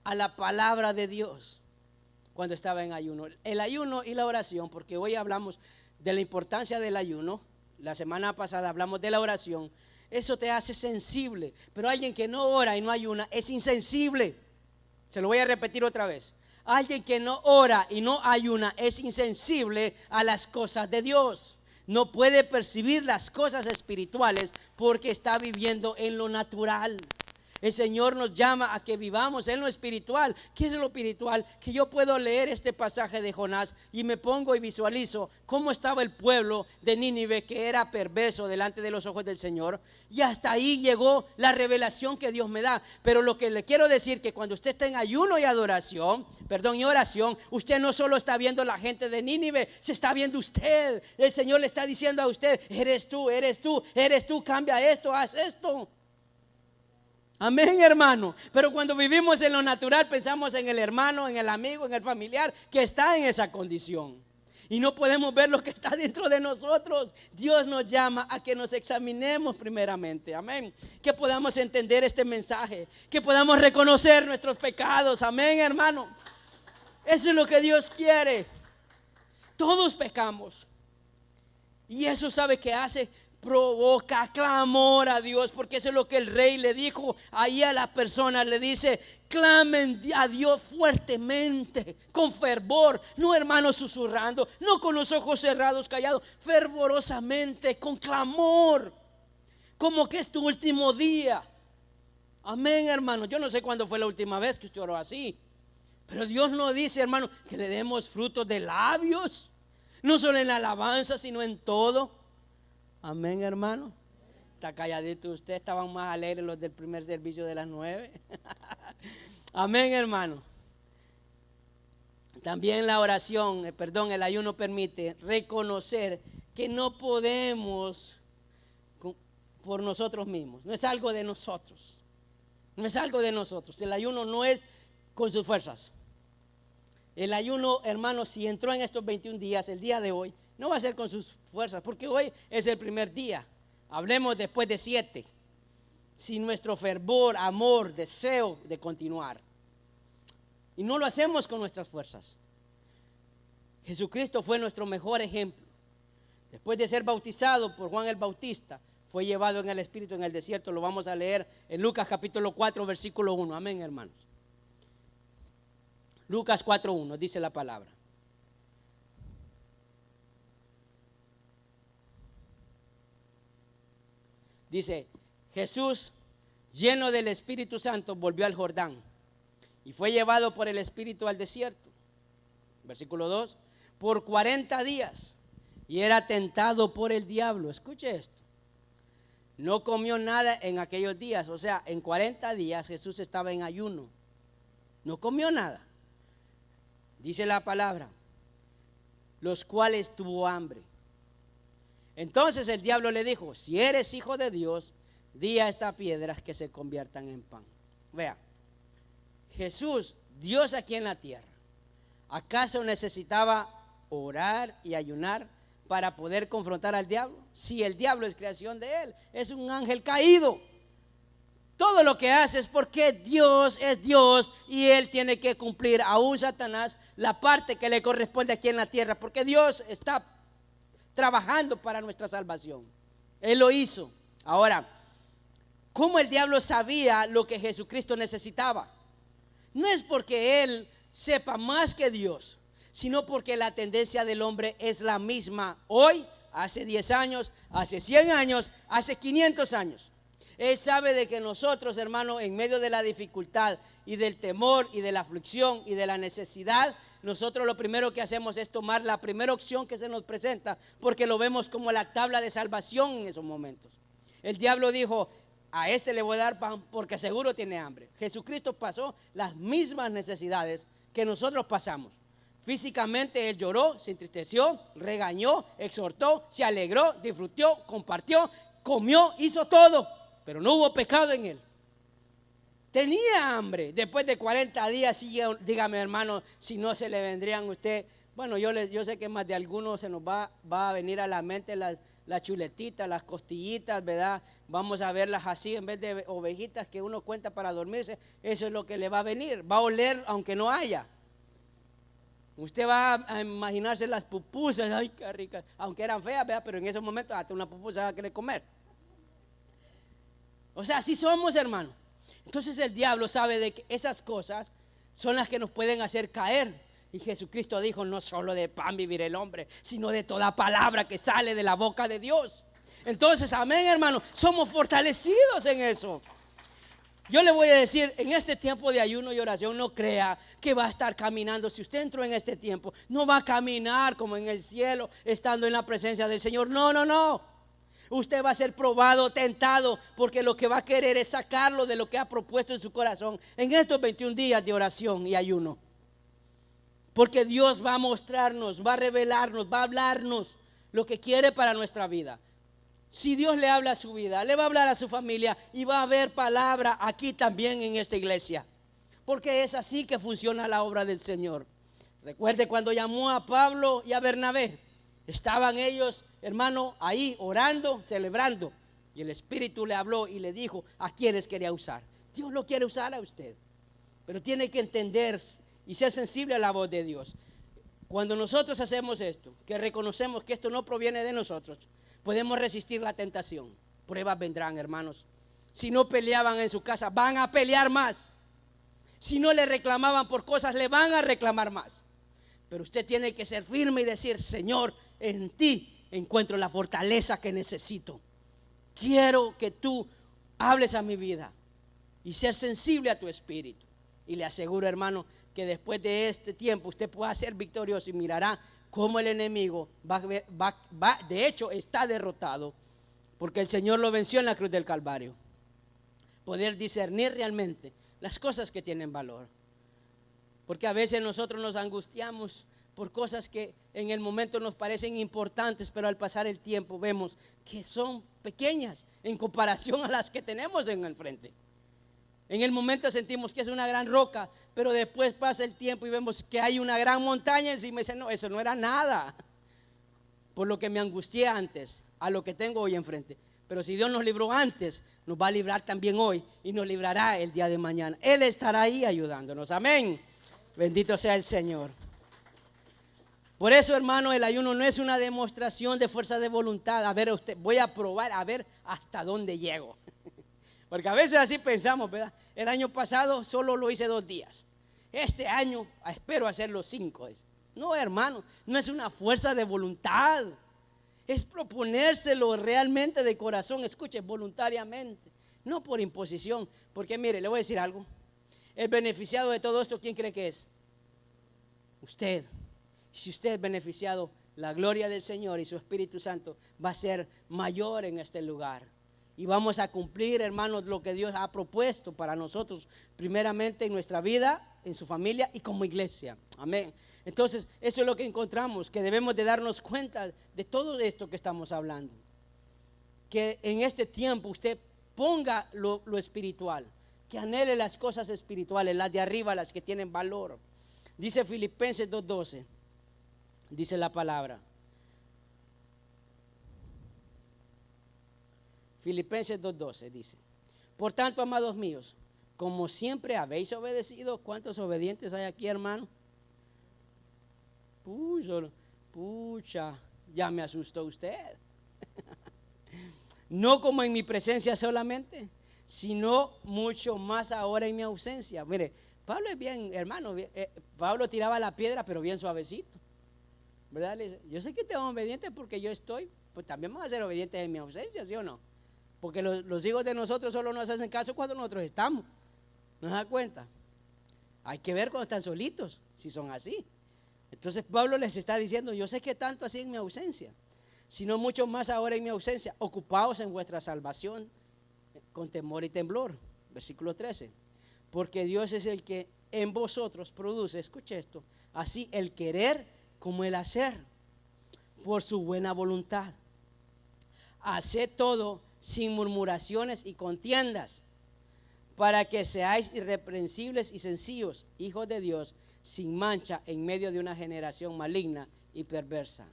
a la palabra de Dios cuando estaba en ayuno. El ayuno y la oración, porque hoy hablamos de la importancia del ayuno, la semana pasada hablamos de la oración, eso te hace sensible, pero alguien que no ora y no ayuna es insensible. Se lo voy a repetir otra vez. Alguien que no ora y no ayuna es insensible a las cosas de Dios. No puede percibir las cosas espirituales porque está viviendo en lo natural. El Señor nos llama a que vivamos en lo espiritual. ¿Qué es lo espiritual? Que yo puedo leer este pasaje de Jonás y me pongo y visualizo cómo estaba el pueblo de Nínive, que era perverso delante de los ojos del Señor. Y hasta ahí llegó la revelación que Dios me da. Pero lo que le quiero decir, que cuando usted está en ayuno y adoración, y oración, usted no solo está viendo la gente de Nínive, se está viendo usted. El Señor le está diciendo a usted, eres tú, cambia esto, haz esto. Amén, hermano. Pero cuando vivimos en lo natural, pensamos en el hermano, en el amigo, en el familiar que está en esa condición. Y no podemos ver lo que está dentro de nosotros. Dios nos llama a que nos examinemos primeramente. Amén. Que podamos entender este mensaje. Que podamos reconocer nuestros pecados. Amén, hermano. Eso es lo que Dios quiere. Todos pecamos. Y eso, ¿sabe qué hace? Provoca clamor a Dios, porque eso es lo que el rey le dijo ahí a la persona. Le dice, clamen a Dios fuertemente, con fervor, no, hermanos, susurrando, no con los ojos cerrados, callados, fervorosamente, con clamor, como que es tu último día. Amén, hermano. Yo no sé cuándo fue la última vez que usted oró así, pero Dios nos dice, hermano, que le demos frutos de labios, no solo en la alabanza, sino en todo. Amén, hermano. Está calladito usted. Estaban más alegres los del primer servicio de las 9. Amén, hermano. También la oración, el ayuno permite reconocer que no podemos por nosotros mismos. No es algo de nosotros. No es algo de nosotros. El ayuno no es con sus fuerzas. El ayuno, hermano, si entró en estos 21 días, el día de hoy, no va a ser con sus fuerzas, porque hoy es el primer día. Hablemos después de 7. Sin nuestro fervor, amor, deseo de continuar. Y no lo hacemos con nuestras fuerzas. Jesucristo fue nuestro mejor ejemplo. Después de ser bautizado por Juan el Bautista, fue llevado en el Espíritu en el desierto. Lo vamos a leer en Lucas capítulo 4, versículo 1. Amén, hermanos. Lucas 4:1 dice la palabra. Dice, Jesús, lleno del Espíritu Santo, volvió al Jordán y fue llevado por el Espíritu al desierto. Versículo 2, por 40 días y era tentado por el diablo. Escuche esto. No comió nada en aquellos días, o sea, en 40 días Jesús estaba en ayuno. No comió nada. Dice la palabra, los cuales tuvo hambre. Entonces el diablo le dijo, si eres hijo de Dios, di a estas piedras que se conviertan en pan. Vea, Jesús, Dios aquí en la tierra, ¿acaso necesitaba orar y ayunar para poder confrontar al diablo? Si el diablo es creación de él, es un ángel caído. Todo lo que hace es porque Dios es Dios y él tiene que cumplir, aún Satanás, la parte que le corresponde aquí en la tierra, porque Dios está trabajando para nuestra salvación. Él lo hizo. Ahora, ¿cómo el diablo sabía lo que Jesucristo necesitaba? No es porque él sepa más que Dios, sino porque la tendencia del hombre es la misma hoy, hace 10 años, hace 100 años, hace 500 años. Él sabe de que nosotros, hermano, en medio de la dificultad y del temor y de la aflicción y de la necesidad, nosotros lo primero que hacemos es tomar la primera opción que se nos presenta, porque lo vemos como la tabla de salvación en esos momentos. El diablo dijo, a este le voy a dar pan porque seguro tiene hambre. Jesucristo pasó las mismas necesidades que nosotros pasamos. Físicamente él lloró, se entristeció, regañó, exhortó, se alegró, disfrutó, compartió, comió, hizo todo, pero no hubo pecado en él. Tenía hambre. Después de 40 días, sí, dígame hermano, si no se le vendrían a usted. Bueno, yo sé que más de algunos se nos va a venir a la mente las chuletitas, las costillitas, ¿verdad? Vamos a verlas así en vez de ovejitas que uno cuenta para dormirse. Eso es lo que le va a venir. Va a oler aunque no haya. Usted va a imaginarse las pupusas, ay qué ricas, aunque eran feas, ¿verdad? Pero en esos momentos hasta una pupusa va a querer comer. O sea, así somos, hermano. Entonces el diablo sabe de que esas cosas son las que nos pueden hacer caer. Y Jesucristo dijo, no solo de pan vivirá el hombre, sino de toda palabra que sale de la boca de Dios. Entonces, amén, hermano, somos fortalecidos en eso. Yo le voy a decir, en este tiempo de ayuno y oración, no crea que va a estar caminando. Si usted entró en este tiempo, no va a caminar como en el cielo, estando en la presencia del Señor. No, no, no. Usted va a ser probado, tentado, porque lo que va a querer es sacarlo de lo que ha propuesto en su corazón en estos 21 días de oración y ayuno. Porque Dios va a mostrarnos, va a revelarnos, va a hablarnos lo que quiere para nuestra vida. Si Dios le habla a su vida, le va a hablar a su familia y va a haber palabra aquí también en esta iglesia. Porque es así que funciona la obra del Señor. Recuerde cuando llamó a Pablo y a Bernabé. Estaban ellos, hermano, ahí orando, celebrando. Y el Espíritu le habló y le dijo a quienes quería usar. Dios lo quiere usar a usted. Pero tiene que entender y ser sensible a la voz de Dios. Cuando nosotros hacemos esto, que reconocemos que esto no proviene de nosotros, podemos resistir la tentación. Pruebas vendrán, hermanos. Si no peleaban en su casa, van a pelear más. Si no le reclamaban por cosas, le van a reclamar más. Pero usted tiene que ser firme y decir, Señor, en ti encuentro la fortaleza que necesito. Quiero que tú hables a mi vida y ser sensible a tu espíritu. Y le aseguro, hermano, que después de este tiempo usted pueda ser victorioso y mirará cómo el enemigo de hecho está derrotado, porque el Señor lo venció en la cruz del Calvario. Poder discernir realmente las cosas que tienen valor. Porque a veces nosotros nos angustiamos por cosas que en el momento nos parecen importantes, pero al pasar el tiempo vemos que son pequeñas en comparación a las que tenemos en el frente. En el momento sentimos que es una gran roca, pero después pasa el tiempo y vemos que hay una gran montaña encima y dicen, no, eso no era nada. Por lo que me angustié antes, a lo que tengo hoy enfrente. Pero si Dios nos libró antes, nos va a librar también hoy y nos librará el día de mañana. Él estará ahí ayudándonos, amén. Bendito sea el Señor. Por eso, hermano, el ayuno no es una demostración de fuerza de voluntad. A ver, voy a probar a ver hasta dónde llego. Porque a veces así pensamos, ¿verdad? El año pasado solo lo hice 2 días. Este año espero hacer los 5. No, hermano, no es una fuerza de voluntad. Es proponérselo realmente de corazón, escuche, voluntariamente, no por imposición. Porque mire, le voy a decir algo. El beneficiado de todo esto, ¿quién cree que es? Usted. Si usted es beneficiado, la gloria del Señor y su Espíritu Santo va a ser mayor en este lugar. Y vamos a cumplir, hermanos, lo que Dios ha propuesto para nosotros, primeramente en nuestra vida, en su familia y como iglesia. Amén. Entonces, eso es lo que encontramos, que debemos de darnos cuenta de todo esto que estamos hablando. Que en este tiempo usted ponga lo espiritual, que anhele las cosas espirituales, las de arriba, las que tienen valor. Dice Filipenses 2:12, dice la palabra. Filipenses 2:12 dice: por tanto, amados míos, como siempre habéis obedecido. ¿Cuántos obedientes hay aquí, hermano? Pucha, ya me asustó usted. No como en mi presencia solamente, sino mucho más ahora en mi ausencia. Mire, Pablo es bien, hermano, Pablo tiraba la piedra, pero bien suavecito, ¿verdad? Le dice, yo sé que te son obedientes porque yo estoy, pues también vamos a ser obedientes en mi ausencia, ¿sí o no? Porque los hijos de nosotros solo nos hacen caso cuando nosotros estamos. ¿No se da cuenta? Hay que ver cuando están solitos, si son así. Entonces Pablo les está diciendo, yo sé que tanto así en mi ausencia, sino mucho más ahora en mi ausencia, ocupaos en vuestra salvación con temor y temblor. Versículo 13. Porque Dios es el que en vosotros produce, escuche esto, así el querer como el hacer, por su buena voluntad. Haced todo sin murmuraciones y contiendas, para que seáis irreprensibles y sencillos, hijos de Dios, sin mancha en medio de una generación maligna y perversa,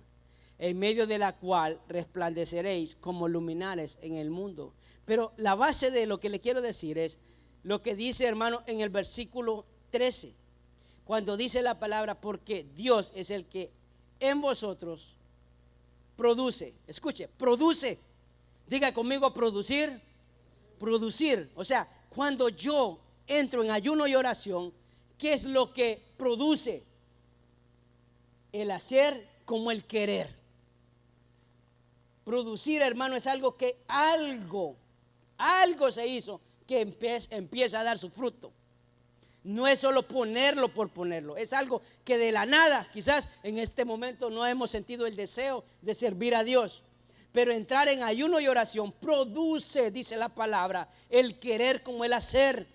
en medio de la cual resplandeceréis como luminares en el mundo. Pero la base de lo que le quiero decir es lo que dice, hermano, en el versículo 13, cuando dice la palabra, porque Dios es el que en vosotros produce. Escuche, produce. Diga conmigo, producir. Producir, o sea, cuando yo entro en ayuno y oración, ¿qué es lo que produce? El hacer como el querer. Producir, hermano, es algo que algo se hizo que empieza a dar su fruto. No es solo ponerlo por ponerlo, es algo que de la nada, quizás en este momento no hemos sentido el deseo de servir a Dios. Pero entrar en ayuno y oración produce, dice la palabra, el querer como el hacer.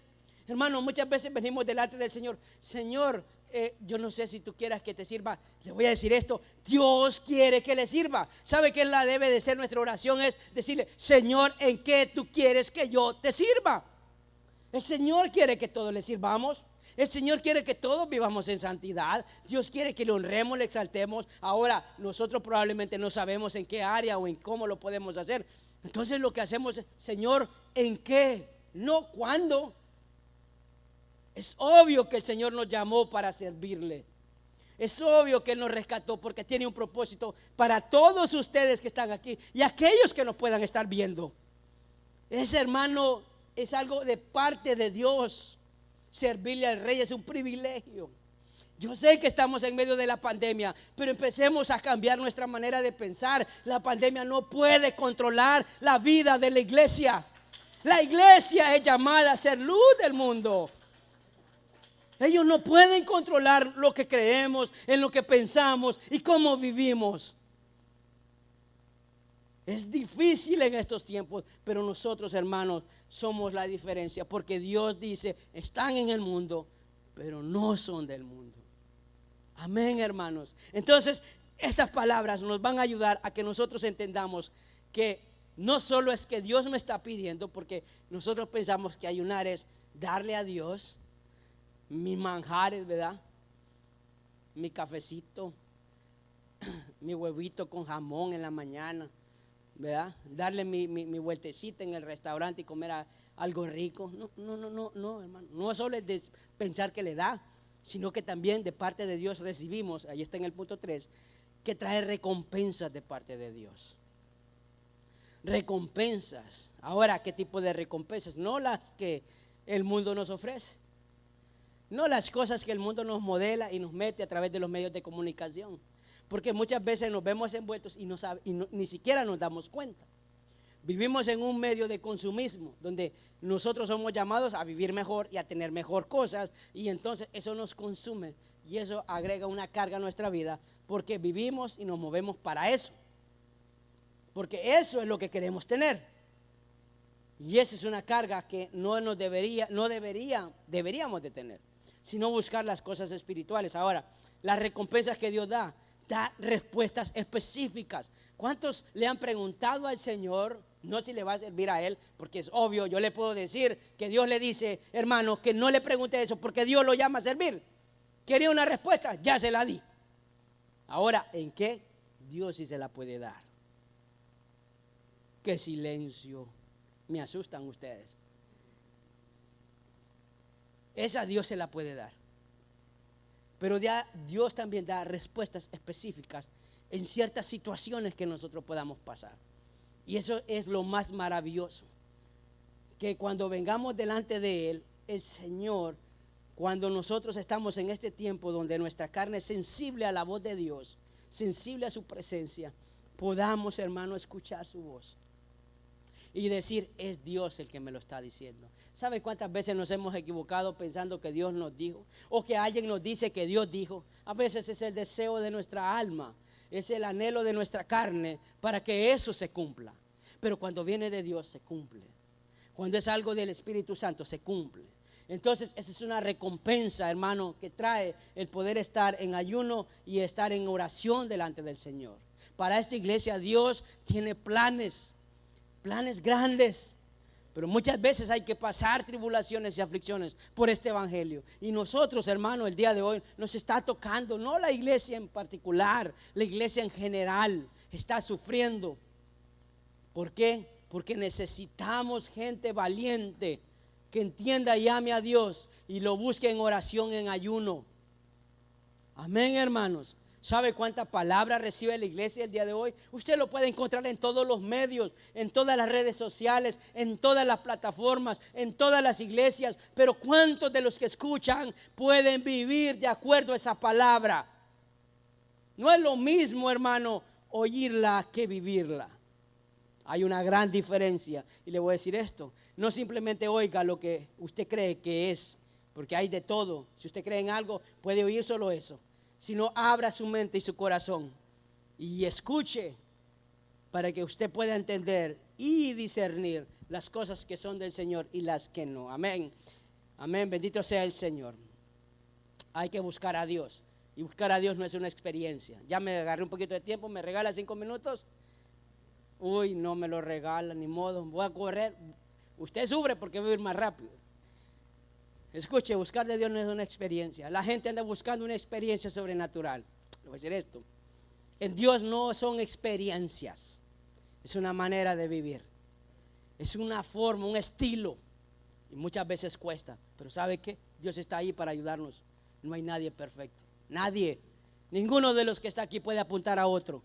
Hermano, muchas veces venimos delante del Señor. Señor, yo no sé si tú quieras que te sirva. Le voy a decir esto, Dios quiere que le sirva. ¿Sabe qué la debe de ser nuestra oración? Es decirle, Señor, ¿en qué tú quieres que yo te sirva? El Señor quiere que todos le sirvamos. El Señor quiere que todos vivamos en santidad. Dios quiere que le honremos, le exaltemos. Ahora nosotros probablemente no sabemos en qué área o en cómo lo podemos hacer. Entonces lo que hacemos es, Señor, ¿en qué? No cuándo. Es obvio que el Señor nos llamó para servirle. Es obvio que Él nos rescató porque tiene un propósito para todos ustedes que están aquí y aquellos que nos puedan estar viendo. Ese, hermano, es algo de parte de Dios. Servirle al Rey es un privilegio. Yo sé que estamos en medio de la pandemia, pero empecemos a cambiar nuestra manera de pensar. La pandemia no puede controlar la vida de la iglesia. La iglesia es llamada a ser luz del mundo. Ellos no pueden controlar lo que creemos, en lo que pensamos y cómo vivimos. Es difícil en estos tiempos, pero nosotros, hermanos, somos la diferencia, porque Dios dice, están en el mundo, pero no son del mundo. Amén, hermanos. Entonces, estas palabras nos van a ayudar a que nosotros entendamos que no solo es que Dios me está pidiendo, porque nosotros pensamos que ayunar es darle a Dios mis manjares, ¿verdad? Mi cafecito, mi huevito con jamón en la mañana, ¿verdad? Darle mi vueltecita en el restaurante y comer algo rico. No, hermano. No solo es de pensar que le da, sino que también de parte de Dios recibimos, ahí está en el punto 3, que trae recompensas de parte de Dios. Recompensas. Ahora, ¿qué tipo de recompensas? No las que el mundo nos ofrece. no las cosas que el mundo nos modela y nos mete a través de los medios de comunicación. Porque muchas veces nos vemos envueltos y ni siquiera nos damos cuenta. Vivimos en un medio de consumismo donde nosotros somos llamados a vivir mejor y a tener mejor cosas, y entonces eso nos consume y eso agrega una carga a nuestra vida porque vivimos y nos movemos para eso, porque eso es lo que queremos tener, y esa es una carga que deberíamos de tener, sino buscar las cosas espirituales. Ahora, las recompensas que Dios da respuestas específicas. ¿Cuántos le han preguntado al Señor? No si le va a servir a Él, porque es obvio, yo le puedo decir que Dios le dice, hermano, que no le pregunte eso, porque Dios lo llama a servir. ¿Quería una respuesta? Ya se la di. Ahora, ¿en qué? Dios sí se la puede dar. Qué silencio. Me asustan ustedes. Esa Dios se la puede dar. Pero Dios también da respuestas específicas en ciertas situaciones que nosotros podamos pasar. Y eso es lo más maravilloso, que cuando vengamos delante de Él, el Señor, cuando nosotros estamos en este tiempo donde nuestra carne es sensible a la voz de Dios, sensible a su presencia, podamos, hermano, escuchar su voz y decir, es Dios el que me lo está diciendo. ¿Sabe cuántas veces nos hemos equivocado pensando que Dios nos dijo? O que alguien nos dice que Dios dijo. A veces es el deseo de nuestra alma, es el anhelo de nuestra carne para que eso se cumpla. Pero cuando viene de Dios se cumple. Cuando es algo del Espíritu Santo se cumple. Entonces esa es una recompensa, hermano, que trae el poder estar en ayuno y estar en oración delante del Señor. Para esta iglesia Dios tiene planes grandes, pero muchas veces hay que pasar tribulaciones y aflicciones por este evangelio. Y nosotros, hermano, el día de hoy nos está tocando, no la iglesia en particular, la iglesia en general está sufriendo. ¿Por qué? Porque necesitamos gente valiente que entienda y ame a Dios y lo busque en oración, en ayuno. Amén, hermanos. ¿Sabe cuánta palabra recibe la iglesia el día de hoy? Usted lo puede encontrar en todos los medios, en todas las redes sociales, en todas las plataformas, en todas las iglesias. Pero ¿cuántos de los que escuchan pueden vivir de acuerdo a esa palabra? No es lo mismo, hermano, oírla que vivirla. Hay una gran diferencia. Y le voy a decir esto: no simplemente oiga lo que usted cree que es, porque hay de todo. Si usted cree en algo, puede oír solo eso. Sino abra su mente y su corazón y escuche para que usted pueda entender y discernir las cosas que son del Señor y las que no. Amén. Amén. Bendito sea el Señor. Hay que buscar a Dios. Y buscar a Dios no es una experiencia. Ya me agarré un poquito de tiempo. ¿Me regala 5 minutos? Uy, no me lo regala, ni modo. Voy a correr. Usted sufre porque voy a ir más rápido. Escuche, buscar de Dios no es una experiencia. La gente anda buscando una experiencia sobrenatural. Le voy a decir esto: en Dios no son experiencias, es una manera de vivir, es una forma, un estilo, y muchas veces cuesta. Pero ¿sabe qué? Dios está ahí para ayudarnos. No hay nadie perfecto, nadie, ninguno de los que está aquí puede apuntar a otro.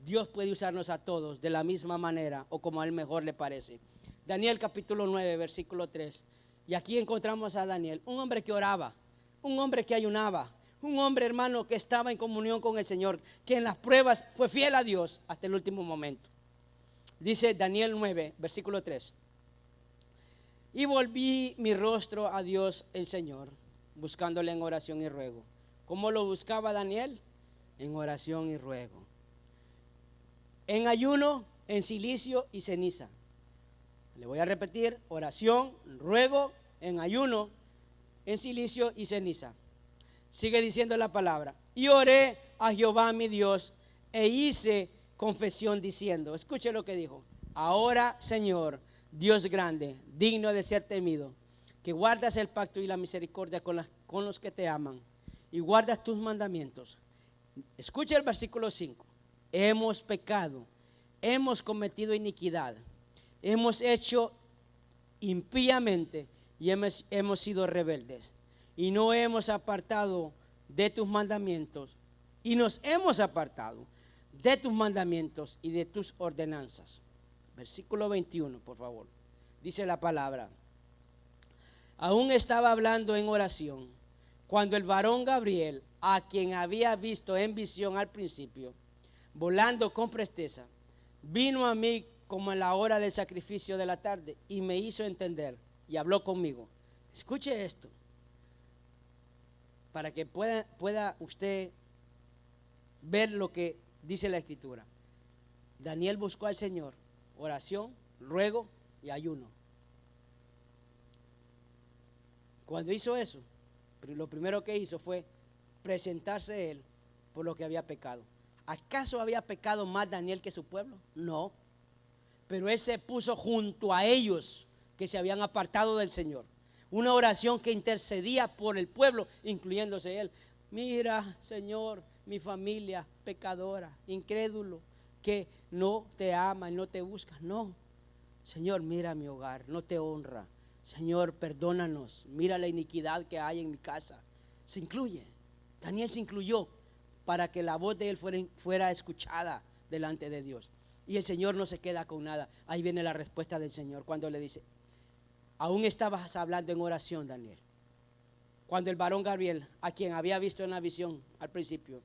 Dios puede usarnos a todos de la misma manera o como a Él mejor le parece. Daniel capítulo 9 versículo 3. Y aquí encontramos a Daniel, un hombre que oraba, un hombre que ayunaba, un hombre, hermano, que estaba en comunión con el Señor, que en las pruebas fue fiel a Dios hasta el último momento. Dice Daniel 9, versículo 3. Y volví mi rostro a Dios el Señor, buscándole en oración y ruego. ¿Cómo lo buscaba Daniel? En oración y ruego. En ayuno, en silicio y ceniza. Le voy a repetir: oración, ruego, en ayuno, en silicio y ceniza. Sigue diciendo la palabra: y oré a Jehová mi Dios e hice confesión diciendo. Escuche lo que dijo: ahora, Señor, Dios grande, digno de ser temido, que guardas el pacto y la misericordia con los que te aman y guardas tus mandamientos. Escuche el versículo 5. Hemos pecado, hemos cometido iniquidad, hemos hecho impíamente y hemos sido rebeldes y no hemos apartado de tus mandamientos, y nos hemos apartado de tus mandamientos y de tus ordenanzas. Versículo 21, por favor. Dice la palabra: Aún estaba hablando en oración cuando el varón Gabriel, a quien había visto en visión al principio, volando con presteza, vino a mí como en la hora del sacrificio de la tarde y me hizo entender y habló conmigo. Escuche esto, para que pueda usted ver lo que dice la Escritura. Daniel buscó al Señor, oración, ruego y ayuno. Cuando hizo eso, lo primero que hizo fue presentarse él por lo que había pecado. ¿Acaso había pecado más Daniel que su pueblo? No, pero él se puso junto a ellos que se habían apartado del Señor. Una oración que intercedía por el pueblo, incluyéndose él. Mira, Señor, mi familia pecadora, incrédulo, que no te ama y no te busca. No, Señor, mira mi hogar, no te honra. Señor, perdónanos, mira la iniquidad que hay en mi casa. Se incluye. Daniel se incluyó para que la voz de él fuera escuchada delante de Dios. Y el Señor no se queda con nada. Ahí viene la respuesta del Señor cuando le dice: aún estabas hablando en oración, Daniel, cuando el varón Gabriel, a quien había visto en la visión al principio,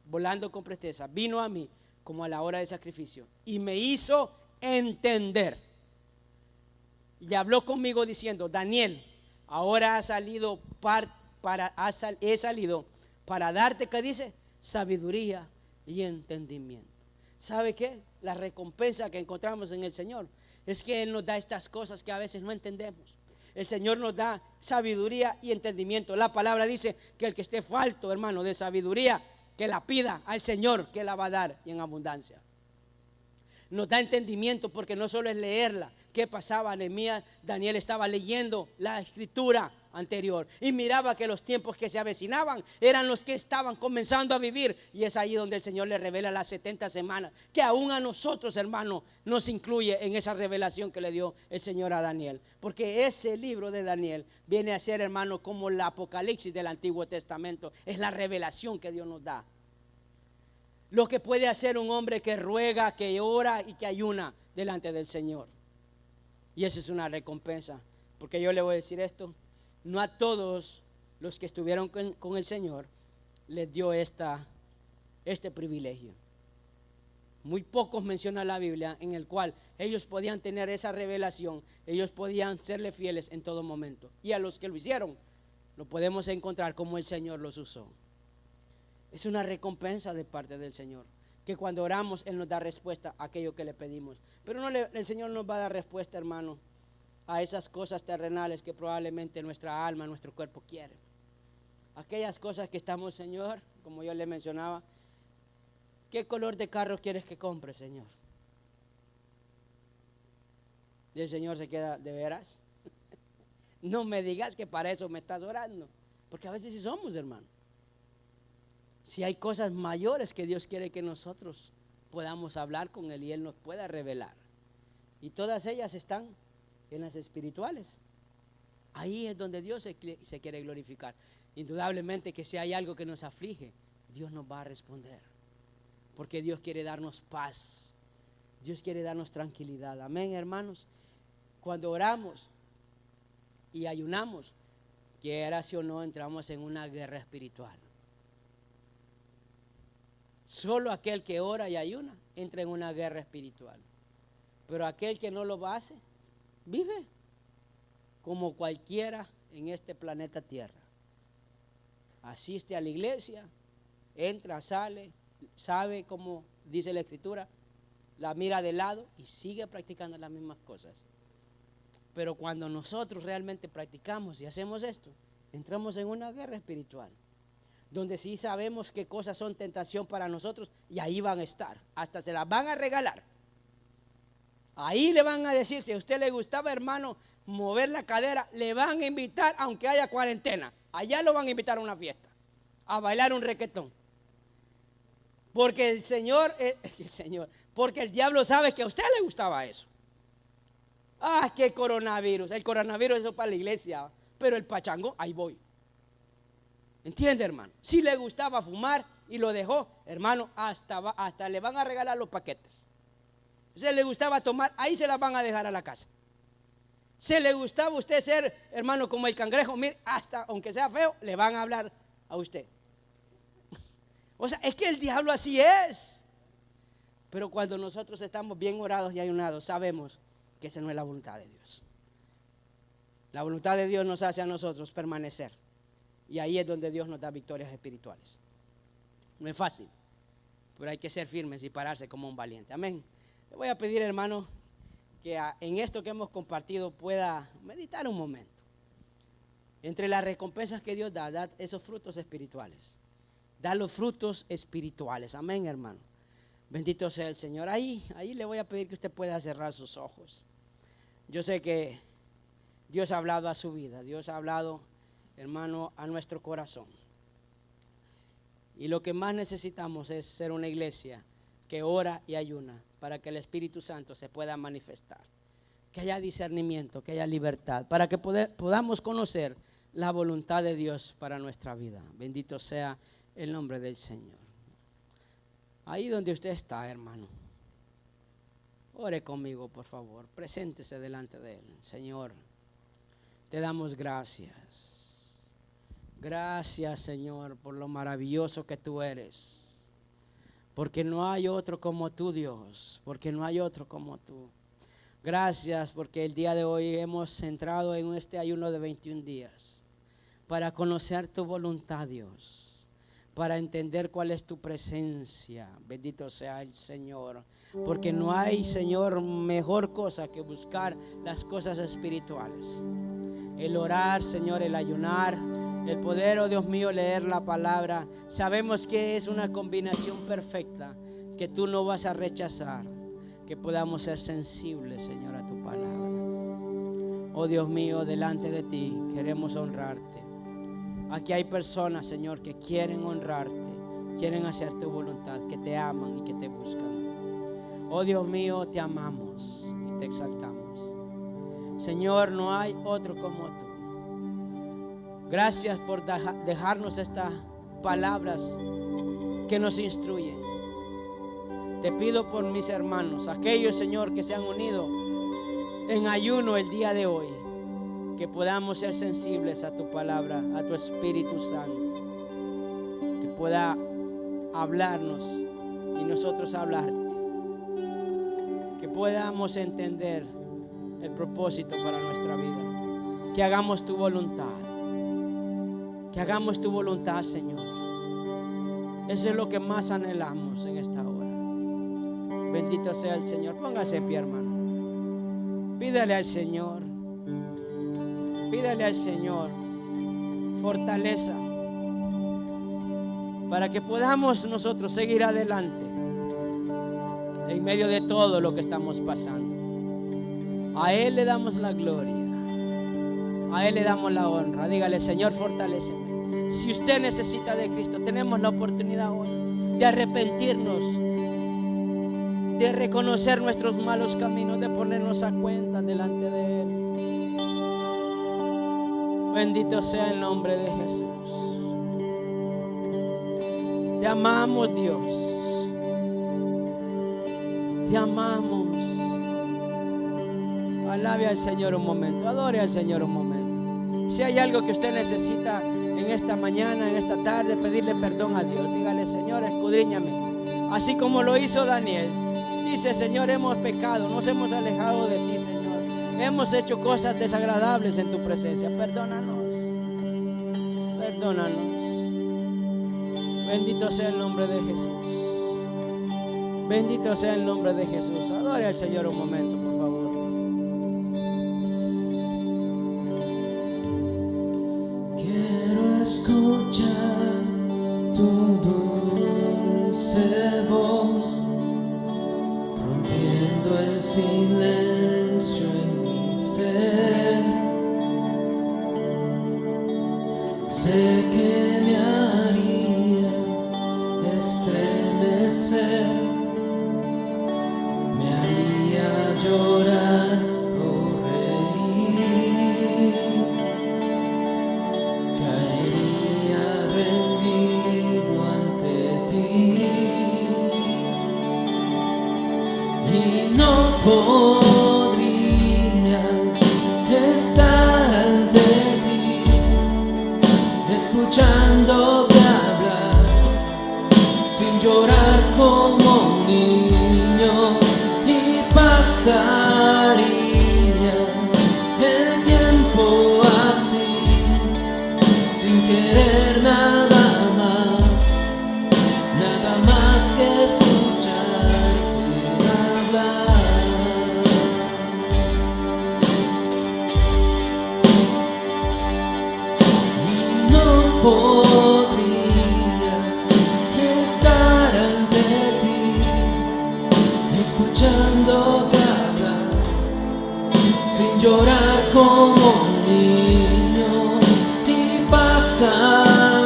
volando con presteza, vino a mí como a la hora del sacrificio y me hizo entender. Y habló conmigo diciendo: Daniel, ahora he salido para darte, ¿qué dice? Sabiduría y entendimiento. ¿Sabe qué? La recompensa que encontramos en el Señor es que Él nos da estas cosas que a veces no entendemos. El Señor nos da sabiduría y entendimiento. La palabra dice que el que esté falto, hermano, de sabiduría, que la pida al Señor, que la va a dar y en abundancia. Nos da entendimiento porque no solo es leerla. ¿Qué pasaba? Nehemías, Daniel estaba leyendo la escritura anterior y miraba que los tiempos que se avecinaban eran los que estaban comenzando a vivir, y es ahí donde el Señor le revela las 70 semanas, que aún a nosotros, hermano, nos incluye en esa revelación que le dio el Señor a Daniel, porque ese libro de Daniel viene a ser, hermano, como el Apocalipsis del Antiguo Testamento. Es la revelación que Dios nos da. Lo que puede hacer un hombre que ruega, que ora y que ayuna delante del Señor. Y esa es una recompensa. Porque yo le voy a decir esto: no a todos los que estuvieron con el Señor les dio este privilegio. Muy pocos menciona la Biblia en el cual ellos podían tener esa revelación, ellos podían serle fieles en todo momento. Y a los que lo hicieron, lo podemos encontrar como el Señor los usó. Es una recompensa de parte del Señor, que cuando oramos Él nos da respuesta a aquello que le pedimos. Pero el Señor nos va a dar respuesta, hermano, a esas cosas terrenales que probablemente nuestra alma, nuestro cuerpo quiere. Aquellas cosas que estamos, Señor, como yo le mencionaba: ¿qué color de carro quieres que compre, Señor? Y el Señor se queda: ¿de veras? No me digas que para eso me estás orando, porque a veces sí somos, hermano. Si hay cosas mayores que Dios quiere que nosotros podamos hablar con Él y Él nos pueda revelar, y todas ellas están en las espirituales. Ahí es donde Dios se quiere glorificar. Indudablemente que si hay algo que nos aflige, Dios nos va a responder, porque Dios quiere darnos paz, Dios quiere darnos tranquilidad. Amén, hermanos. Cuando oramos y ayunamos, quiera si o no, entramos en una guerra espiritual. Solo aquel que ora y ayuna entra en una guerra espiritual. Pero aquel que no lo hace, vive como cualquiera en este planeta Tierra. Asiste a la iglesia, entra, sale, sabe como dice la Escritura, la mira de lado y sigue practicando las mismas cosas. Pero cuando nosotros realmente practicamos y hacemos esto, entramos en una guerra espiritual, donde sí sabemos qué cosas son tentación para nosotros, y ahí van a estar, hasta se las van a regalar. Ahí le van a decir: si a usted le gustaba, hermano, mover la cadera, le van a invitar, aunque haya cuarentena, allá lo van a invitar a una fiesta, a bailar un requetón. Porque porque el diablo sabe que a usted le gustaba eso. Ah, qué coronavirus, el coronavirus eso para la iglesia, pero el pachango, ahí voy. ¿Entiende, hermano? Si le gustaba fumar y lo dejó, hermano, hasta le van a regalar los paquetes. Si le gustaba tomar, ahí se las van a dejar a la casa. ¿Se le gustaba a usted ser, hermano, como el cangrejo? Mire, hasta aunque sea feo, le van a hablar a usted. O sea, es que el diablo así es. Pero cuando nosotros estamos bien orados y ayunados, sabemos que esa no es la voluntad de Dios. La voluntad de Dios nos hace a nosotros permanecer. Y ahí es donde Dios nos da victorias espirituales. No es fácil, pero hay que ser firmes y pararse como un valiente. Amén. Le voy a pedir, hermano, que en esto que hemos compartido pueda meditar un momento. Entre las recompensas que Dios da esos frutos espirituales. Da los frutos espirituales. Amén, hermano. Bendito sea el Señor. Ahí le voy a pedir que usted pueda cerrar sus ojos. Yo sé que Dios ha hablado a su vida. Dios ha hablado, hermano, a nuestro corazón. Y lo que más necesitamos es ser una iglesia que ora y ayuna para que el Espíritu Santo se pueda manifestar. Que haya discernimiento, que haya libertad, para que podamos conocer la voluntad de Dios para nuestra vida. Bendito sea el nombre del Señor. Ahí donde usted está, hermano, ore conmigo, por favor. Preséntese delante de Él. Señor, te damos gracias. Gracias, Señor, por lo maravilloso que tú eres. Porque no hay otro como tú, Dios. Porque no hay otro como tú. Gracias porque el día de hoy hemos entrado en este ayuno de 21 días para conocer tu voluntad, Dios. Para entender cuál es tu presencia. Bendito sea el Señor. Porque no hay, Señor, mejor cosa que buscar las cosas espirituales. El orar, Señor, el ayunar, el poder, oh Dios mío, leer la palabra. Sabemos que es una combinación perfecta que tú no vas a rechazar. Que podamos ser sensibles, Señor, a tu palabra. Oh Dios mío, delante de ti queremos honrarte. Aquí hay personas, Señor, que quieren honrarte, quieren hacer tu voluntad, que te aman y que te buscan. Oh Dios mío, te amamos y te exaltamos. Señor, no hay otro como tú. Gracias por dejarnos estas palabras que nos instruyen. Te pido por mis hermanos, aquellos, Señor, que se han unido en ayuno el día de hoy, que podamos ser sensibles a tu palabra, a tu Espíritu Santo, que pueda hablarnos y nosotros hablarte, que podamos entender el propósito para nuestra vida, que hagamos tu voluntad, Señor. Eso es lo que más anhelamos en esta hora. Bendito sea el Señor. Póngase en pie, hermano. Pídale al Señor. Pídale al Señor fortaleza para que podamos nosotros seguir adelante en medio de todo lo que estamos pasando. A Él le damos la gloria, a Él le damos la honra. Dígale: Señor, fortaléceme. Si usted necesita de Cristo, tenemos la oportunidad hoy de arrepentirnos, de reconocer nuestros malos caminos, de ponernos a cuenta delante de Él. Bendito sea el nombre de Jesús. Te amamos, Dios. Te amamos. Alabe al Señor un momento. Adore al Señor un momento. Si hay algo que usted necesita en esta mañana, en esta tarde, pedirle perdón a Dios. Dígale: Señor, escudriñame. Así como lo hizo Daniel. Dice: Señor, hemos pecado, nos hemos alejado de ti, Señor. Hemos hecho cosas desagradables en tu presencia. Perdónanos. Perdónanos. Bendito sea el nombre de Jesús. Bendito sea el nombre de Jesús. Adore al Señor un momento, por favor. Quiero escuchar tu dulce voz, rompiendo el silencio en mi ser. Sé que me haría estremecer, me haría llorar o reír, caería rendido ante ti y no podría llorar como un niño y pasaría el tiempo así, sin querer nada más que escucharte hablar. Y no podría estar ante ti, escuchándote hablar, sin llorar como un niño y pasaría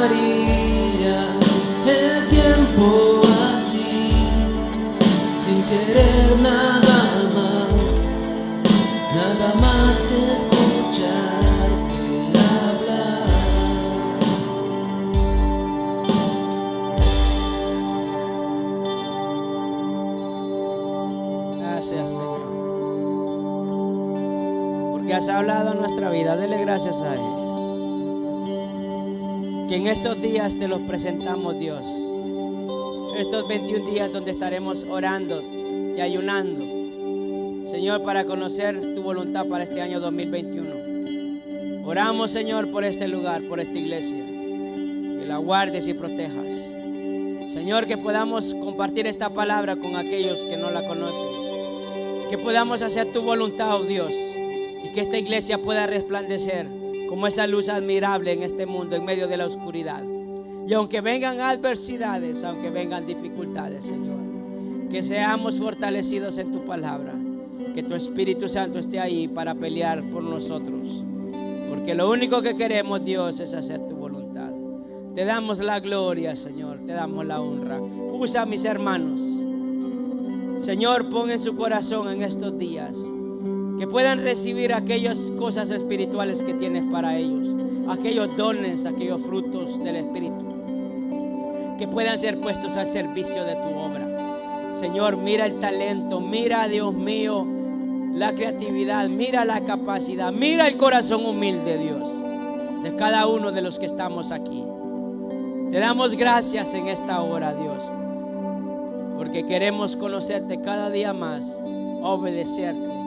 el tiempo así, sin querer nada más que escucharte hablar. Gracias, Señor, porque has hablado en nuestra vida. Dele gracias a Él. Que en estos días te los presentamos, Dios. Estos 21 días donde estaremos orando y ayunando, Señor, para conocer tu voluntad para este año 2021. Oramos, Señor, por este lugar, por esta iglesia, que la guardes y protejas. Señor, que podamos compartir esta palabra con aquellos que no la conocen, que podamos hacer tu voluntad, oh Dios, y que esta iglesia pueda resplandecer como esa luz admirable en este mundo, en medio de la oscuridad. Y aunque vengan adversidades, aunque vengan dificultades, Señor, que seamos fortalecidos en tu palabra, que tu Espíritu Santo esté ahí para pelear por nosotros, porque lo único que queremos, Dios, es hacer tu voluntad. Te damos la gloria, Señor, te damos la honra. Usa a mis hermanos, Señor, pon en su corazón en estos días que puedan recibir aquellas cosas espirituales que tienes para ellos, aquellos dones, aquellos frutos del Espíritu, que puedan ser puestos al servicio de tu obra. Señor, mira el talento, mira, Dios mío, la creatividad, mira la capacidad, mira el corazón humilde, Dios, de cada uno de los que estamos aquí. Te damos gracias en esta hora, Dios, porque queremos conocerte cada día más, obedecerte